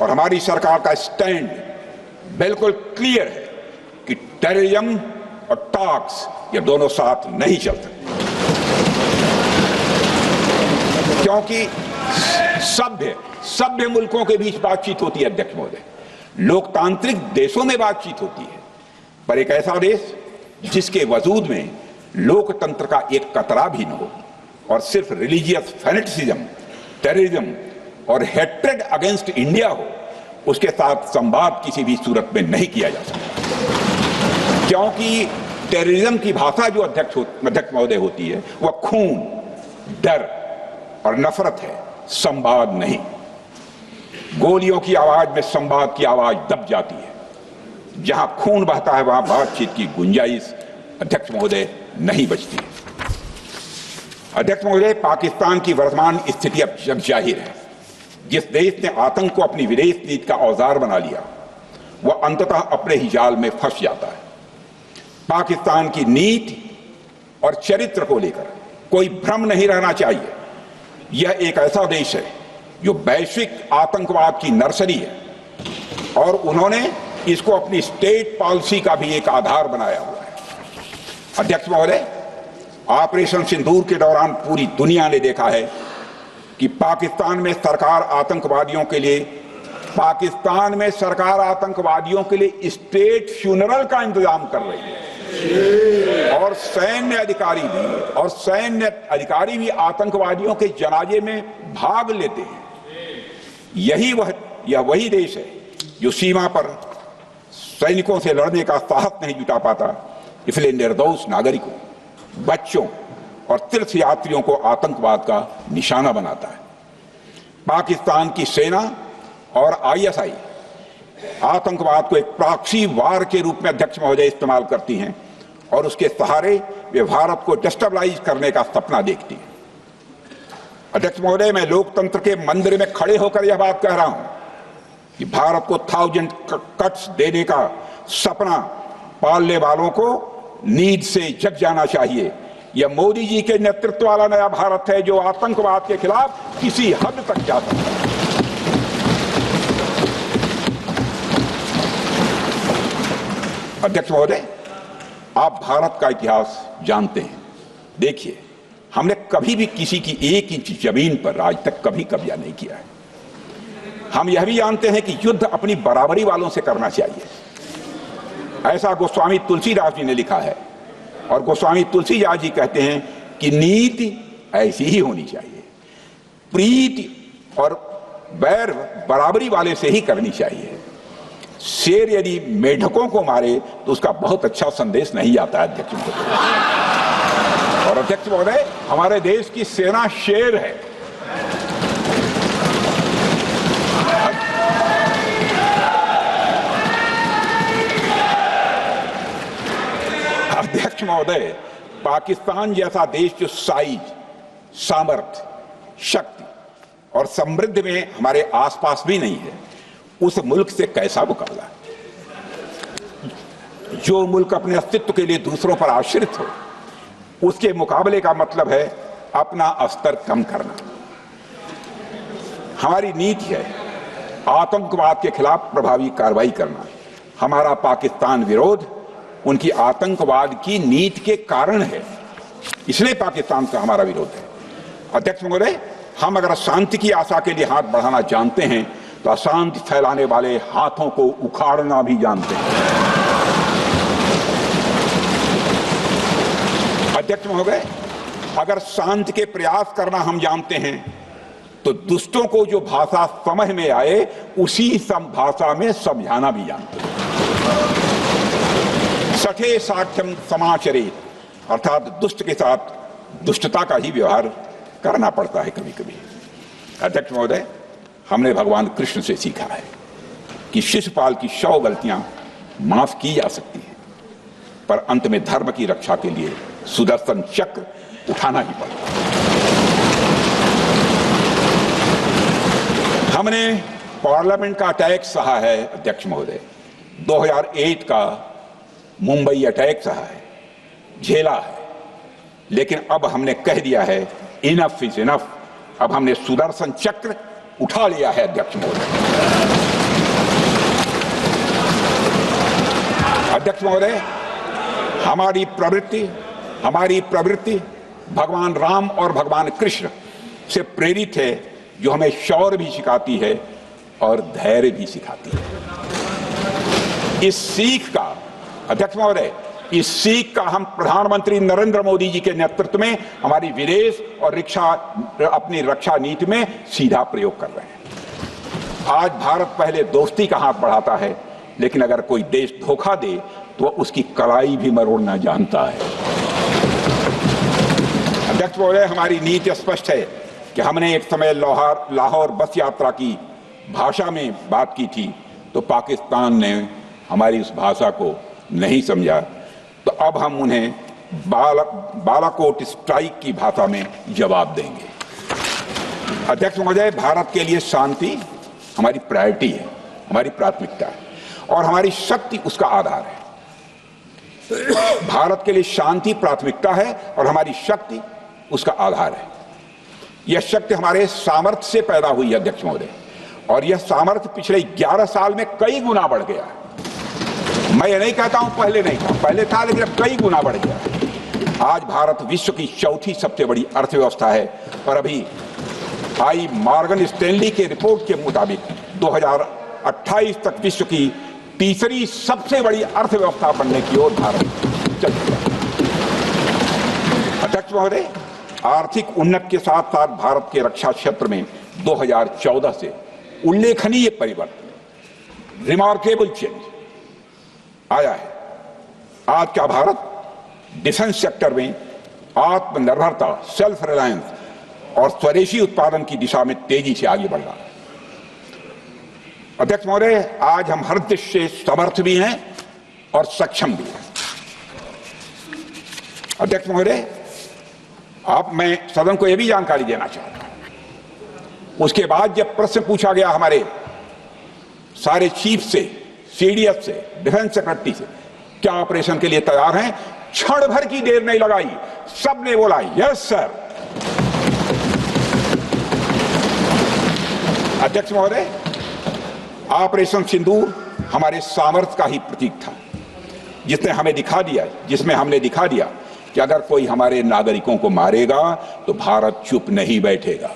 और हमारी सरकार का स्टैंड बिल्कुल क्लियर है कि टेररिज्म और टॉक्स ये दोनों साथ नहीं चल सकते, क्योंकि सभ्य मुल्कों के बीच बातचीत होती है। अध्यक्ष महोदय, लोकतांत्रिक देशों में बातचीत होती है, पर एक ऐसा देश जिसके वजूद में लोकतंत्र का एक कतरा भी न हो और सिर्फ रिलीजियस फैनेटिसिज्म, टेररिज्म और हेट्रेड अगेंस्ट इंडिया हो, उसके साथ संवाद किसी भी सूरत में नहीं किया जा सकता। क्योंकि टेररिज्म की भाषा जो अध्यक्ष महोदय होती है वह खून, डर और नफरत है, संवाद नहीं। गोलियों की आवाज में संवाद की आवाज दब जाती है। जहां खून बहता है वहां बातचीत की गुंजाइश अध्यक्ष महोदय नहीं बचती। अध्यक्ष महोदय, पाकिस्तान की वर्तमान स्थिति अब जग जाहिर है। जिस देश ने आतंक को अपनी विदेश नीति का औजार बना लिया, वह अंततः अपने ही जाल में फंस जाता है। पाकिस्तान की नीति और चरित्र को लेकर कोई भ्रम नहीं रहना चाहिए। यह एक ऐसा देश है जो वैश्विक आतंकवाद की नर्सरी है और उन्होंने इसको अपनी स्टेट पॉलिसी का भी एक आधार बनाया हुआ है। अध्यक्ष महोदय, ऑपरेशन सिंदूर के दौरान पूरी दुनिया ने देखा है कि पाकिस्तान में सरकार आतंकवादियों के लिए स्टेट फ्यूनरल का इंतजाम कर रही है और सैन्य अधिकारी भी आतंकवादियों के जनाजे में भाग लेते हैं। यह वही देश है जो सीमा पर सैनिकों से लड़ने का साहस नहीं जुटा पाता, इसलिए निर्दोष नागरिकों, बच्चों और तीर्थयात्रियों को आतंकवाद का निशाना बनाता है। पाकिस्तान की सेना और आईएसआई आतंकवाद को एक प्रॉक्सी वार के रूप में अध्यक्ष महोदय इस्तेमाल करती हैं और उसके सहारे वे भारत को डिस्टेबलाइज करने का सपना देखती है। अध्यक्ष महोदय, मैं लोकतंत्र के मंदिर में खड़े होकर यह बात कह रहा हूं कि भारत को 1000 कट्स देने का सपना पालने वालों को नींद से जग जाना चाहिए। यह मोदी जी के नेतृत्व वाला नया भारत है जो आतंकवाद के खिलाफ किसी हद तक जा सकता है। अध्यक्ष महोदय, आप भारत का इतिहास जानते हैं। देखिए, हमने कभी भी किसी की 1 इंच जमीन पर आज तक कभी कब्जा नहीं किया है। हम यह भी जानते हैं कि युद्ध अपनी बराबरी वालों से करना चाहिए। ऐसा गोस्वामी तुलसीदास जी ने लिखा है और गोस्वामी तुलसीदास जी कहते हैं कि नीति ऐसी ही होनी चाहिए, प्रीति और बैर बराबरी वाले से ही करनी चाहिए। शेर यदि मेढकों को मारे तो उसका बहुत अच्छा संदेश नहीं आता है अध्यक्ष महोदय। और अध्यक्ष महोदय, हमारे देश की सेना शेर है। अध्यक्ष महोदय, पाकिस्तान जैसा देश जो साइज, सामर्थ्य शक्ति और समृद्धि में हमारे आसपास भी नहीं है, उस मुल्क से कैसा मुकाबला? जो मुल्क अपने अस्तित्व के लिए दूसरों पर आश्रित हो, उसके मुकाबले का मतलब है अपना स्तर कम करना। हमारी नीति है आतंकवाद के खिलाफ प्रभावी कार्रवाई करना। हमारा पाकिस्तान विरोध उनकी आतंकवाद की नीति के कारण है, इसलिए पाकिस्तान से हमारा विरोध है। अध्यक्ष महोदय, हम अगर शांति की आशा के लिए हाथ बढ़ाना जानते हैं तो अशांति फैलाने वाले हाथों को उखाड़ना भी जानते हैं। अध्यक्ष महोदय, अगर शांति के प्रयास करना हम जानते हैं तो दुष्टों को जो भाषा समझ में आए उसी भाषा में समझाना भी जानते हैं। सठे साक्ष्यम समाचरित, अर्थात दुष्ट के साथ दुष्टता का ही व्यवहार करना पड़ता है कभी कभी। अध्यक्ष महोदय, हमने भगवान कृष्ण से सीखा है कि शिशुपाल की 100 गलतियां माफ की जा सकती हैं, पर अंत में धर्म की रक्षा के लिए सुदर्शन चक्र उठाना ही पड़ता है। हमने पार्लियामेंट का अटैक सहा है अध्यक्ष महोदय, 2008 का मुंबई अटैक सहा है, झेला है, लेकिन अब हमने कह दिया है इनफ इज इनफ। अब हमने सुदर्शन चक्र उठा लिया है अध्यक्ष महोदय। अध्यक्ष महोदय, हमारी प्रवृत्ति भगवान राम और भगवान कृष्ण से प्रेरित है, जो हमें शौर्य भी सिखाती है और धैर्य भी सिखाती है। इस सीख का अध्यक्ष महोदय, इस सीख का हम प्रधानमंत्री नरेंद्र मोदी जी के नेतृत्व में हमारी विदेश और अपनी रक्षा नीति में सीधा प्रयोग कर रहे हैं। आज भारत पहले दोस्ती का हाथ बढ़ाता है, लेकिन अगर कोई देश धोखा दे तो उसकी कलाई भी मरोड़ना जानता है। अध्यक्ष महोदय, हमारी नीति स्पष्ट है कि हमने एक समय लाहौर बस यात्रा की भाषा में बात की थी तो पाकिस्तान ने हमारी उस भाषा को नहीं समझा, तो अब हम उन्हें बालाकोट स्ट्राइक की भाषा में जवाब देंगे। अध्यक्ष महोदय, भारत के लिए शांति हमारी प्रायोरिटी है, हमारी प्राथमिकता है और हमारी शक्ति उसका आधार है। भारत के लिए शांति प्राथमिकता है और हमारी शक्ति उसका आधार है। यह शक्ति हमारे सामर्थ्य से पैदा हुई है अध्यक्ष महोदय, और यह सामर्थ्य पिछले 11 साल में कई गुना बढ़ गया है। मैं ये नहीं कहता हूं पहले नहीं था, पहले था, लेकिन अब कई गुना बढ़ गया है। आज भारत विश्व की चौथी सबसे बड़ी अर्थव्यवस्था है और अभी आई मॉर्गन स्टैनली के रिपोर्ट के मुताबिक 2028 तक विश्व की तीसरी सबसे बड़ी अर्थव्यवस्था बनने की ओर भारत चल रहा है। अध्यक्ष महोदय, आर्थिक उन्नति के साथ साथ भारत के रक्षा क्षेत्र में 2014 से उल्लेखनीय परिवर्तन, रिमार्केबल चेंज आया है। आज का भारत डिफेंस सेक्टर में आत्मनिर्भरता, सेल्फ रिलायंस और स्वदेशी उत्पादन की दिशा में तेजी से आगे बढ़ रहा है। अध्यक्ष महोदय, आज हम हर दृष्टि से समर्थ भी हैं और सक्षम भी हैं। अध्यक्ष महोदय, मैं सदन को यह भी जानकारी देना चाहता हूं, उसके बाद जब प्रश्न पूछा गया हमारे सारे चीफ से, सीडीएफ से, डिफेंस सेक्रेटरी से, क्या ऑपरेशन के लिए तैयार हैं, क्षण भर की देर नहीं लगाई, सबने बोला यस सर। अध्यक्ष महोदय, ऑपरेशन सिंदूर हमारे सामर्थ्य का ही प्रतीक था, जिसमें हमने दिखा दिया कि अगर कोई हमारे नागरिकों को मारेगा तो भारत चुप नहीं बैठेगा।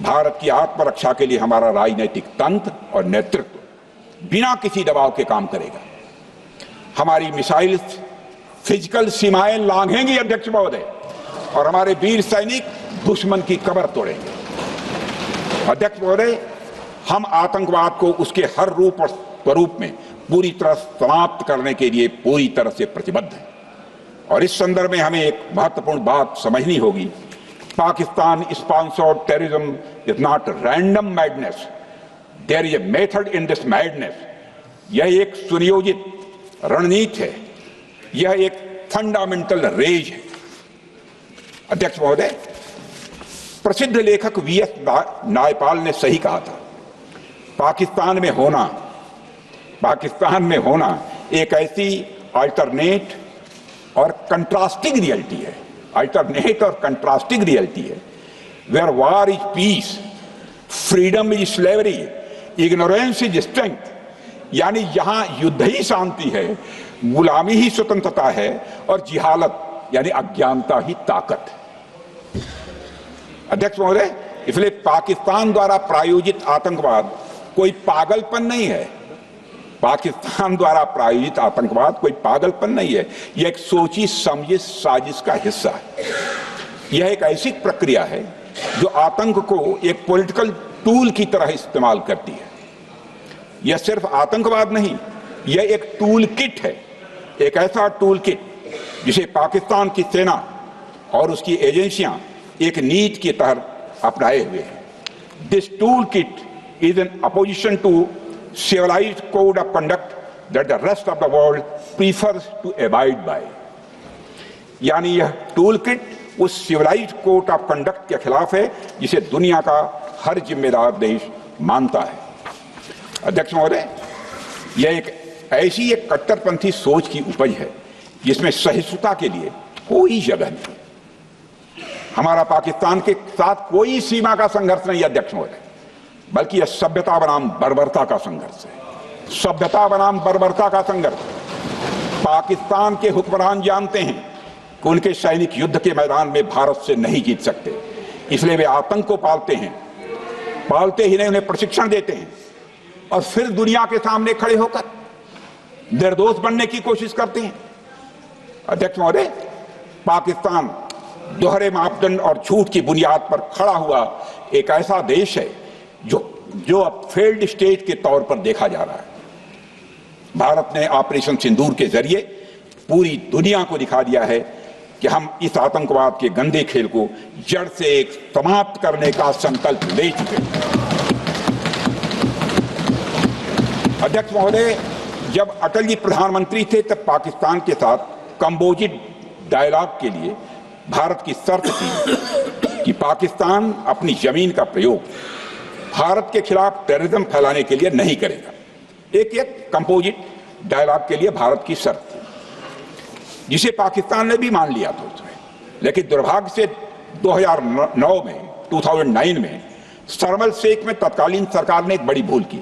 भारत की आत्मरक्षा के लिए हमारा राजनीतिक तंत्र और नेतृत्व बिना किसी दबाव के काम करेगा। हमारी मिसाइल फिजिकल सीमाएं लांघेंगी अध्यक्ष महोदय, और हमारे वीर सैनिक दुश्मन की कमर तोड़ेंगे। अध्यक्ष महोदय, हम आतंकवाद को उसके हर रूप और स्वरूप में पूरी तरह समाप्त करने के लिए पूरी तरह से प्रतिबद्ध हैं, और इस संदर्भ में हमें एक महत्वपूर्ण बात समझनी होगी। Pakistan sponsored terrorism is not random madness, there is a method in this madness. यह एक सुनियोजित रणनीति है, यह एक फंडामेंटल रेज है। अध्यक्ष महोदय, प्रसिद्ध लेखक वीएस नायपाल ने सही कहा था, पाकिस्तान में होना एक ऐसी अल्टरनेट और कंट्रास्टिंग रियलिटी है, where war is peace, freedom is slavery, ignorance is strength. यानी यहां युद्ध ही शांति है, गुलामी ही स्वतंत्रता है और जिहालत यानी अज्ञानता ही ताकत है। अध्यक्ष महोदय, इसलिए पाकिस्तान द्वारा प्रायोजित आतंकवाद कोई पागलपन नहीं है। पाकिस्तान द्वारा प्रायोजित आतंकवाद कोई पागलपन नहीं है, यह एक सोची समझी साजिश का हिस्सा है। यह एक ऐसी प्रक्रिया है जो आतंक को एक पॉलिटिकल टूल की तरह इस्तेमाल करती है। यह सिर्फ आतंकवाद नहीं, यह एक टूल किट है, एक ऐसा टूल किट जिसे पाकिस्तान की सेना और उसकी एजेंसियां एक नीति की तरह अपनाए हुए हैं। This tool kit is an opposition to civilized code of conduct that the rest of the world prefers to abide by। यानी यह टूल किट उस सिविलाइज्ड कोड ऑफ कंडक्ट के खिलाफ है जिसे दुनिया का हर जिम्मेदार देश मानता है। अध्यक्ष महोदय, यह एक ऐसी कट्टरपंथी सोच की उपज है जिसमें सहिष्णुता के लिए कोई जगह नहीं। हमारा पाकिस्तान के साथ कोई सीमा का संघर्ष नहीं है अध्यक्ष महोदय, बल्कि यह सभ्यता बनाम बर्बरता का संघर्ष है। सभ्यता बनाम बर्बरता का संघर्ष। पाकिस्तान के हुक्मरान जानते हैं कि उनके सैनिक युद्ध के मैदान में भारत से नहीं जीत सकते, इसलिए वे आतंक को पालते हैं, पालते ही नहीं उन्हें प्रशिक्षण देते हैं और फिर दुनिया के सामने खड़े होकर निर्दोष बनने की कोशिश करते हैं। अध्यक्ष महोदय, पाकिस्तान दोहरे मापदंड और झूठ की बुनियाद पर खड़ा हुआ एक ऐसा देश है जो अब फेल्ड स्टेट के तौर पर देखा जा रहा है। भारत ने ऑपरेशन सिंदूर के जरिए पूरी दुनिया को दिखा दिया है कि हम इस आतंकवाद के गंदे खेल को जड़ से समाप्त करने का संकल्प ले चुके हैं। अध्यक्ष महोदय, जब अटल जी प्रधानमंत्री थे तब पाकिस्तान के साथ कंबोजिट डायलॉग के लिए भारत की शर्त थी कि पाकिस्तान अपनी जमीन का प्रयोग भारत के खिलाफ टेररिज्म फैलाने के लिए नहीं करेगा। एक कंपोजिट डायलॉग के लिए भारत की शर्त थी, जिसे पाकिस्तान ने भी मान लिया था उसमें। लेकिन दुर्भाग्य से 2009 में शर्म शेख में तत्कालीन सरकार ने एक बड़ी भूल की,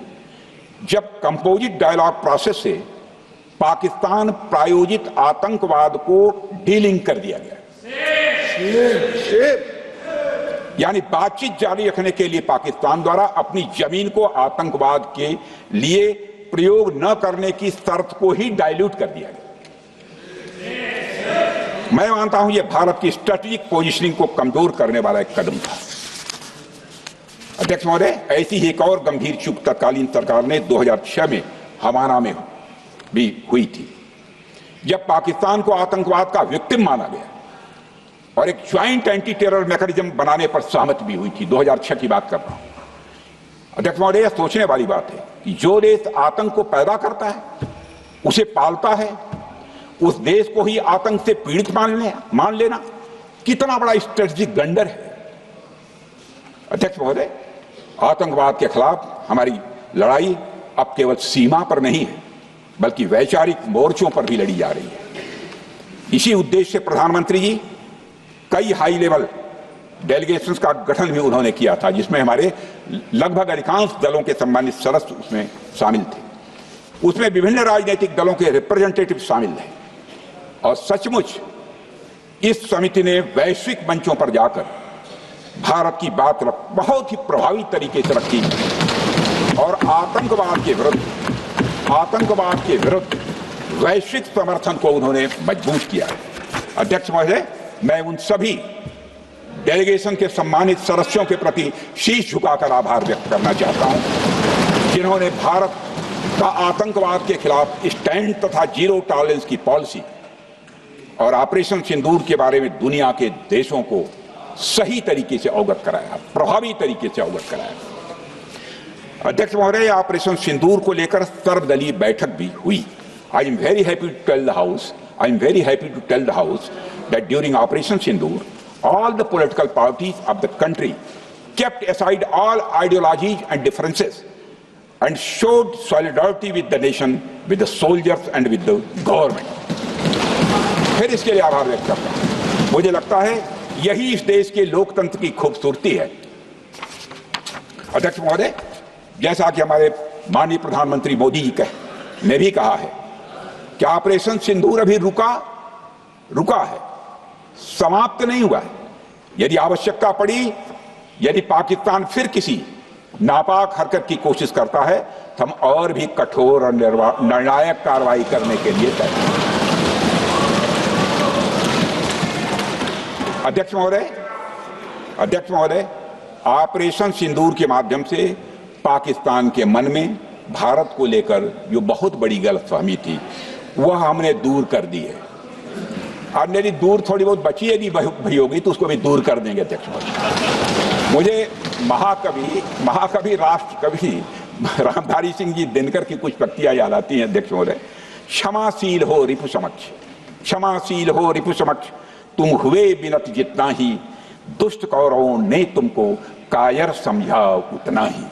जब कंपोजिट डायलॉग प्रोसेस से पाकिस्तान प्रायोजित आतंकवाद को डीलिंक कर दिया गया। यानी बातचीत जारी रखने के लिए पाकिस्तान द्वारा अपनी जमीन को आतंकवाद के लिए प्रयोग न करने की शर्त को ही डाइल्यूट कर दिया गया। मैं मानता हूं यह भारत की स्ट्रेटेजिक पोजीशनिंग को कमजोर करने वाला एक कदम था। अध्यक्ष महोदय, ऐसी ही एक और गंभीर चूक तत्कालीन सरकार ने 2006 में हवाना में भी हुई थी, जब पाकिस्तान को आतंकवाद का विक्टिम माना गया और एक ज्वाइंट एंटी टेरर मैकेनिज्म बनाने पर सहमति भी हुई थी। 2006 की बात कर रहा हूं। अध्यक्ष महोदय, यह सोचने वाली बात है कि जो देश आतंक को पैदा करता है, उसे पालता है, उस देश को ही आतंक से पीड़ित मान लेना कितना बड़ा स्ट्रेटेजिक ब्लंडर है। अध्यक्ष महोदय, आतंकवाद के खिलाफ हमारी लड़ाई अब केवल सीमा पर नहीं है, बल्कि वैचारिक मोर्चों पर भी लड़ी जा रही है। इसी उद्देश्य से प्रधानमंत्री जी कई हाई लेवल डेलीगेशंस का गठन भी उन्होंने किया था, जिसमें हमारे लगभग अधिकांश दलों के सम्मानित सदस्य उसमें शामिल थे। उसमें विभिन्न राजनीतिक दलों के रिप्रेजेंटेटिव शामिल थे और सचमुच इस समिति ने वैश्विक मंचों पर जाकर भारत की बात बहुत ही प्रभावी तरीके से रखी और आतंकवाद के विरुद्ध वैश्विक समर्थन को उन्होंने मजबूत किया है। अध्यक्ष महोदय, मैं उन सभी डेलीगेशन के सम्मानित सदस्यों के प्रति शीश झुकाकर आभार व्यक्त करना चाहता हूं, जिन्होंने भारत का आतंकवाद के खिलाफ स्टैंड तथा जीरो टॉलरेंस की पॉलिसी और ऑपरेशन सिंदूर के बारे में दुनिया के देशों को सही तरीके से अवगत कराया, प्रभावी तरीके से अवगत कराया। अध्यक्ष महोदय, ऑपरेशन सिंदूर को लेकर सर्वदलीय बैठक भी हुई। I am very happy to tell the house that during Operation Sindoor, all the political parties of the country kept aside all ideologies and differences and showed solidarity with the nation, with the soldiers and with the government. फिर इसके लिए आभार व्यक्त करता हूं। मुझे लगता है यही इस देश के लोकतंत्र की खूबसूरती है। अध्यक्ष महोदय, जैसा कि हमारे माननीय प्रधानमंत्री मोदी जी ने भी कहा है कि ऑपरेशन सिंदूर अभी रुका है, समाप्त नहीं हुआ है। यदि आवश्यकता पड़ी, यदि पाकिस्तान फिर किसी नापाक हरकत की कोशिश करता है तो हम और भी कठोर और निर्णायक कार्रवाई करने के लिए तैयार हैं। अध्यक्ष महोदय, ऑपरेशन सिंदूर के माध्यम से पाकिस्तान के मन में भारत को लेकर जो बहुत बड़ी गलतफहमी थी वह हमने दूर कर दी है। और यदि दूर थोड़ी बहुत बची यदि भई होगी तो उसको भी दूर कर देंगे। अध्यक्ष महोदय, मुझे महाकवि राष्ट्र कवि रामधारी सिंह जी दिनकर की कुछ पंक्तियां याद आती हैं। अध्यक्ष महोदय, क्षमाशील हो रिपु समक्ष, क्षमाशील हो रिपु समक्ष, तुम हुए बिनत जितना ही, दुष्ट कौरवों ने तुमको कायर समझा उतना ही।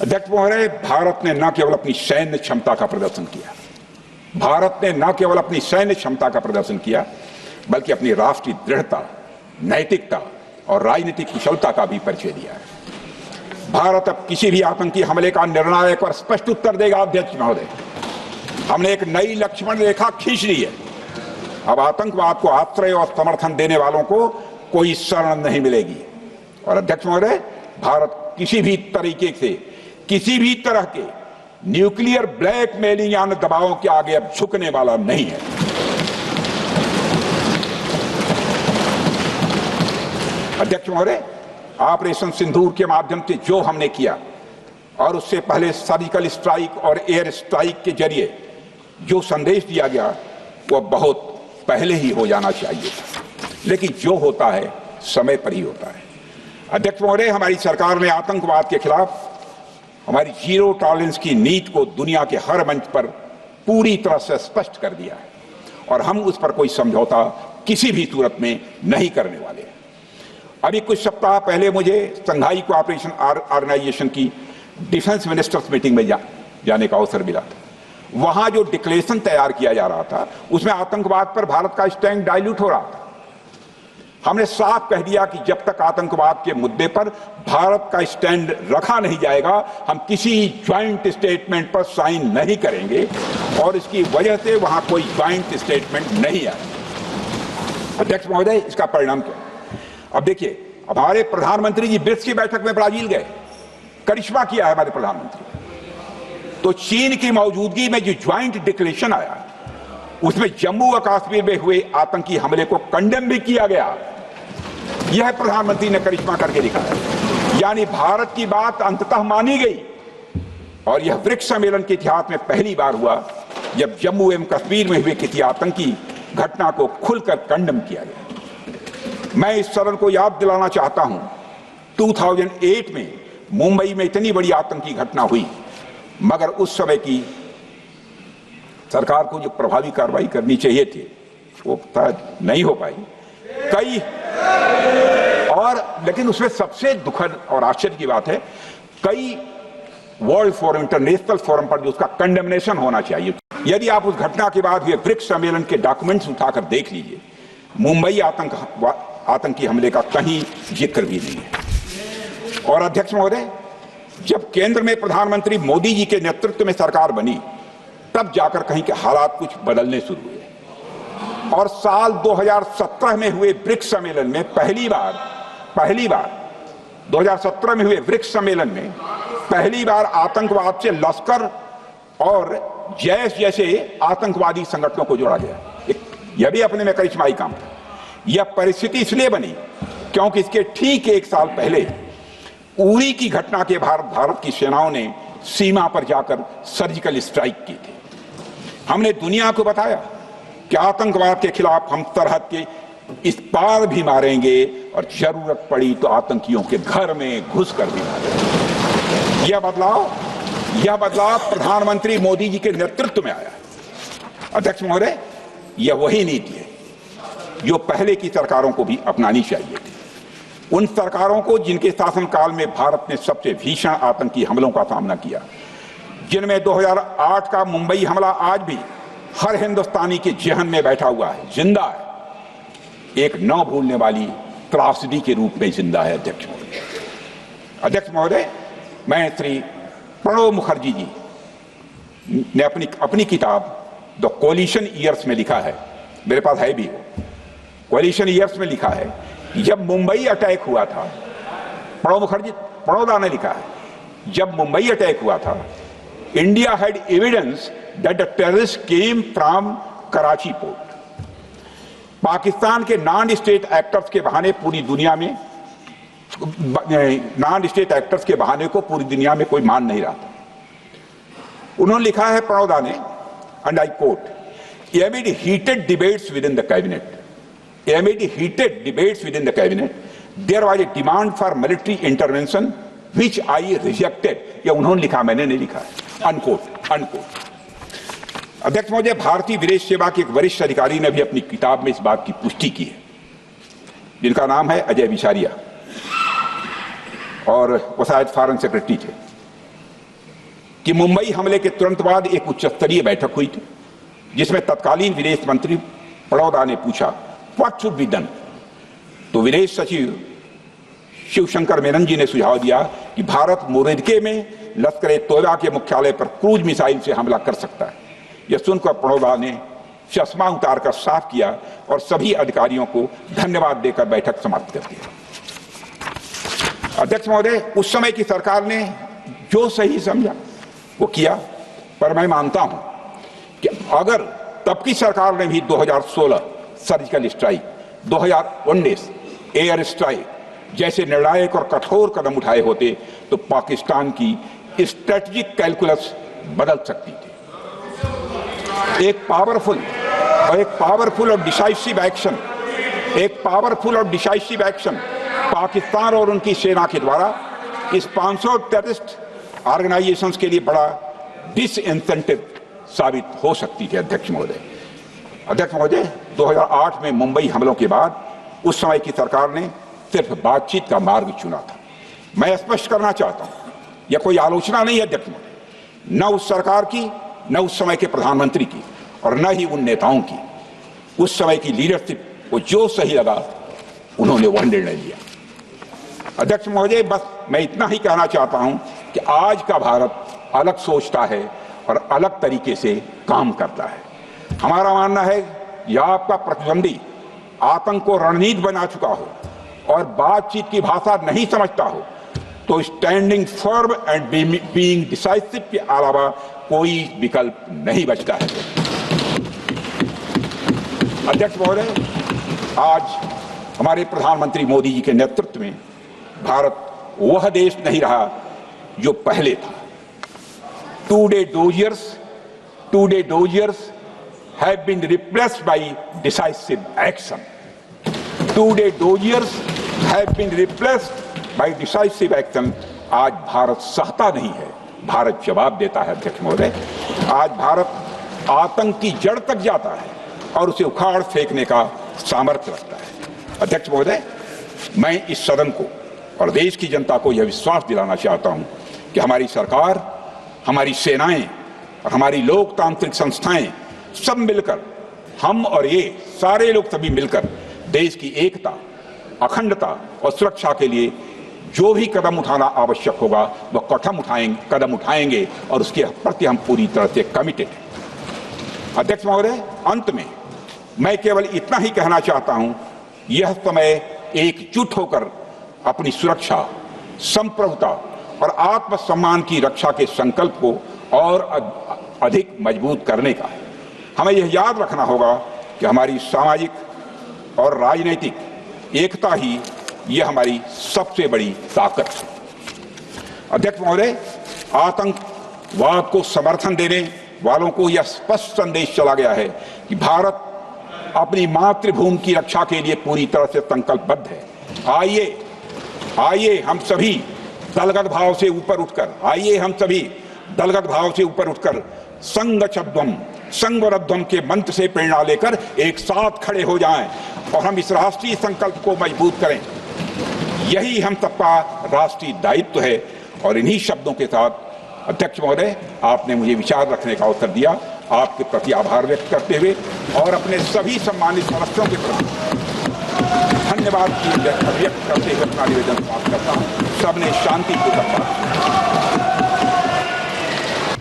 अध्यक्ष महोदय, भारत ने न केवल अपनी सैन्य क्षमता का प्रदर्शन किया, बल्कि अपनी राष्ट्रीय दृढ़ता, नैतिकता और राजनीतिक कुशलता का भी परिचय दिया है। भारत अब किसी भी आतंकी हमले का निर्णायक और स्पष्ट उत्तर देगा। अध्यक्ष महोदय, हमने एक नई लक्ष्मण रेखा खींच ली है। अब आतंकवाद को आश्रय और समर्थन देने वालों को कोई शरण नहीं मिलेगी। और अध्यक्ष महोदय, भारत किसी भी तरीके से किसी भी तरह के न्यूक्लियर ब्लैकमेलिंग या दबावों के आगे अब झुकने वाला नहीं है। अध्यक्ष महोदय, ऑपरेशन सिंदूर के माध्यम से जो हमने किया और उससे पहले सर्जिकल स्ट्राइक और एयर स्ट्राइक के जरिए जो संदेश दिया गया वह बहुत पहले ही हो जाना चाहिए, लेकिन जो होता है समय पर ही होता है। अध्यक्ष महोदय, हमारी सरकार ने आतंकवाद के खिलाफ हमारी जीरो टॉलरेंस की नीति को दुनिया के हर मंच पर पूरी तरह से स्पष्ट कर दिया है और हम उस पर कोई समझौता किसी भी सूरत में नहीं करने वाले हैं। अभी कुछ सप्ताह पहले मुझे शंघाई कोऑपरेशन ऑर्गेनाइजेशन की डिफेंस मिनिस्टर्स मीटिंग में जाने का अवसर मिला था। वहां जो डिक्लेरेशन तैयार किया जा रहा था उसमें आतंकवाद पर भारत का स्टैंड डाइल्यूट हो रहा था। हमने साफ कह दिया कि जब तक आतंकवाद के मुद्दे पर भारत का स्टैंड रखा नहीं जाएगा हम किसी ज्वाइंट स्टेटमेंट पर साइन नहीं करेंगे और इसकी वजह से वहां कोई ज्वाइंट स्टेटमेंट नहीं आएगा। अध्यक्ष महोदय, इसका परिणाम क्या? अब देखिए, हमारे प्रधानमंत्री जी ब्रिक्स की बैठक में ब्राजील गए, करिश्मा किया है हमारे प्रधानमंत्री। तो चीन की मौजूदगी में जो ज्वाइंट डिक्लेरेशन आया उसमें जम्मू और कश्मीर में हुए आतंकी हमले को कंडेम भी किया गया। यह प्रधानमंत्री ने करिश्मा करके दिखाया, यानी भारत की बात अंततः मानी गई। और यह ब्रिक्स सम्मेलन के इतिहास में पहली बार हुआ जब जम्मू एवं कश्मीर में हुए किसी आतंकी घटना को खुलकर कंडेम किया गया। मैं इस सदन को याद दिलाना चाहता हूं, 2008 में मुंबई में इतनी बड़ी आतंकी घटना हुई, मगर उस समय की सरकार को जो प्रभावी कार्रवाई करनी चाहिए थी वो शायद नहीं हो पाई लेकिन उसमें सबसे दुखद और आश्चर्य की बात है, कई वर्ल्ड फोरम, इंटरनेशनल फोरम पर जो उसका कंडेमनेशन होना चाहिए। यदि आप उस घटना के बाद हुए ब्रिक्स सम्मेलन के डॉक्यूमेंट्स उठाकर देख लीजिए, मुंबई आतंकी हमले का कहीं जिक्र भी नहीं है। और अध्यक्ष महोदय, जब केंद्र में प्रधानमंत्री मोदी जी के नेतृत्व में सरकार बनी तब जाकर कहीं के हालात कुछ बदलने शुरू हुए और साल 2017 में हुए ब्रिक्स सम्मेलन में पहली बार 2017 में हुए ब्रिक्स सम्मेलन में पहली बार आतंकवाद से लश्कर और जैश जैसे आतंकवादी संगठनों को जोड़ा गया। यह भी अपने में करिश्माई काम था। यह परिस्थिति इसलिए बनी क्योंकि इसके ठीक एक साल पहले उरी की घटना के भारत की सेनाओं ने सीमा पर जाकर सर्जिकल स्ट्राइक की थी। हमने दुनिया को बताया कि आतंकवाद के खिलाफ हम सरहद के इस पार भी मारेंगे और जरूरत पड़ी तो आतंकियों के घर में घुसकर भी मारेंगे। यह बदलाव प्रधानमंत्री मोदी जी के नेतृत्व में आया। अध्यक्ष महोदय, यह वही नीति है जो पहले की सरकारों को भी अपनानी चाहिए थी। उन सरकारों को जिनके शासनकाल में भारत ने सबसे भीषण आतंकी हमलों का सामना किया, जिनमें 2008 का मुंबई हमला आज भी हर हिंदुस्तानी के जेहन में बैठा हुआ है, जिंदा है, एक न भूलने वाली त्रासदी के रूप में जिंदा है। अध्यक्ष महोदय, मैं श्री प्रणब मुखर्जी जी ने अपनी किताब द कोलिशन ईयर्स में लिखा है, मेरे पास है भी, कोलिशन ईयर्स में लिखा है कि जब मुंबई अटैक हुआ था, प्रणोदा ने लिखा है, जब मुंबई अटैक हुआ था, India had evidence that the terrorist came from Karachi port. Pakistan के नॉन स्टेट एक्टर्स के बहाने पूरी दुनिया में, नॉन स्टेट एक्टर्स के बहाने को पूरी दुनिया में कोई मान नहीं रहा था। उन्होंने लिखा है प्रणोदा ने, and I quote, amid heated debates within the cabinet, there was a demand for military intervention which I rejected। यह उन्होंने लिखा, मैंने नहीं लिखा है, अनकोट। अध्यक्ष महोदय, भारतीय विदेश सेवा के एक वरिष्ठ अधिकारी ने भी अपनी किताब में इस बात की पुष्टि की है, जिनका नाम है अजय बिसारिया, और वो शायद फॉरेन सेक्रेटरी थे, कि मुंबई हमले के तुरंत बाद एक उच्च स्तरीय बैठक हुई थी जिसमें तत्कालीन विदेश मंत्री प्रणोदा ने पूछा व्हाट शुड बी डन। तो विदेश सचिव शिवशंकर मेनन जी ने सुझाव दिया कि भारत मोरदके में लश्कर ए तोयबा के मुख्यालय पर क्रूज मिसाइल से हमला कर सकता है। यह सुनकर प्रणोदा ने चश्मा उतारकर साफ किया और सभी अधिकारियों को धन्यवाद देकर बैठक समाप्त कर दिया। अध्यक्ष महोदय, उस समय की सरकार ने जो सही समझा वो किया, पर मैं मानता हूं कि अगर तब की सरकार ने भी 2016 सर्जिकल स्ट्राइक, 2019 एयर स्ट्राइक जैसे निर्णायक और कठोर कदम उठाए होते तो पाकिस्तान की स्ट्रेटेजिक कैलकुलस बदल सकती थी। एक पावरफुल और डिसाइसिव एक्शन पाकिस्तान और उनकी सेना के द्वारा इस 500 टेररिस्ट ऑर्गेनाइजेशंस के लिए बड़ा डिसइंसेंटिव साबित हो सकती है। अध्यक्ष महोदय, 2008 में मुंबई हमलों के बाद उस समय की सरकार ने सिर्फ बातचीत का मार्ग चुना था। मैं स्पष्ट करना चाहता हूं, यह कोई आलोचना नहीं है अध्यक्ष महोदय, न उस सरकार की, न उस समय के प्रधानमंत्री की, और न ही उन नेताओं की। उस समय की लीडरशिप को जो सही लगा उन्होंने वह निर्णय लिया। अध्यक्ष महोदय, बस मैं इतना ही कहना चाहता हूं कि आज का भारत अलग सोचता है और अलग तरीके से काम करता है। हमारा मानना है यह आपका प्रतिद्वंदी आतंक को रणनीति बना चुका हो और बातचीत की भाषा नहीं समझता हो तो standing firm and being decisive के अलावा कोई विकल्प नहीं बचता है। अध्यक्ष महोदय, आज हमारे प्रधानमंत्री मोदी जी के नेतृत्व में भारत वह देश नहीं रहा जो पहले था। Two-day doziers have been replaced by decisive action. Two-day doziers have been replaced by decisive action। आज भारत सहता नहीं है, भारत जवाब देता है। अध्यक्ष महोदय, आज भारत आतंक की जड़ तक जाता है और उसे उखाड़ फेंकने का सामर्थ्य रखता है। अध्यक्ष महोदय, मैं इस सदन को और देश की जनता को यह विश्वास दिलाना चाहता हूं कि हमारी सरकार, हमारी सेनाएं और हमारी लोकतांत्रिक संस्थाएं सब मिलकर, हम और ये सारे लोग सभी मिलकर देश की एकता, अखंडता और सुरक्षा के लिए जो भी कदम उठाना आवश्यक होगा वह कदम उठाएंगे और उसके प्रति हम पूरी तरह से कमिटेड हैं। अध्यक्ष महोदय, अंत में मैं केवल इतना ही कहना चाहता हूं, यह समय एकजुट होकर अपनी सुरक्षा, संप्रभुता और आत्मसम्मान की रक्षा के संकल्प को और अधिक मजबूत करने का है। हमें यह याद रखना होगा कि हमारी सामाजिक और राजनीतिक एकता ही यह हमारी सबसे बड़ी ताकत है। अध्यक्ष महोदय, आतंकवाद को समर्थन देने वालों को यह स्पष्ट संदेश चला गया है कि भारत अपनी मातृभूमि की रक्षा के लिए पूरी तरह से संकल्पबद्ध है। आइए हम सभी दलगत भाव से ऊपर उठकर संगच्छध्वम् संग और अध्यम के मंत्र से प्रेरणा लेकर एक साथ खड़े हो जाएं और हम इस राष्ट्रीय संकल्प को मजबूत करें। यही हम सबका राष्ट्रीय दायित्व है। और इन्हीं शब्दों के साथ अध्यक्ष महोदय, आपने मुझे विचार रखने का अवसर दिया, आपके प्रति आभार व्यक्त करते हुए और अपने सभी सम्मानित सदस्यों के प्रति धन्यवाद व्यक्त करते हुए अपना निवेदन समाप्त करता हूँ। सबने शांतिपूर्वक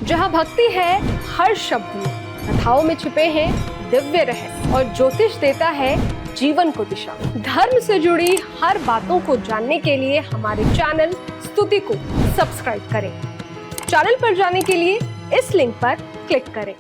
जहाँ भक्ति है हर शब्द में, कथाओं में छिपे हैं दिव्य रहस्य और ज्योतिष देता है जीवन को दिशा। धर्म से जुड़ी हर बातों को जानने के लिए हमारे चैनल स्तुति को सब्सक्राइब करें। चैनल पर जाने के लिए इस लिंक पर क्लिक करें।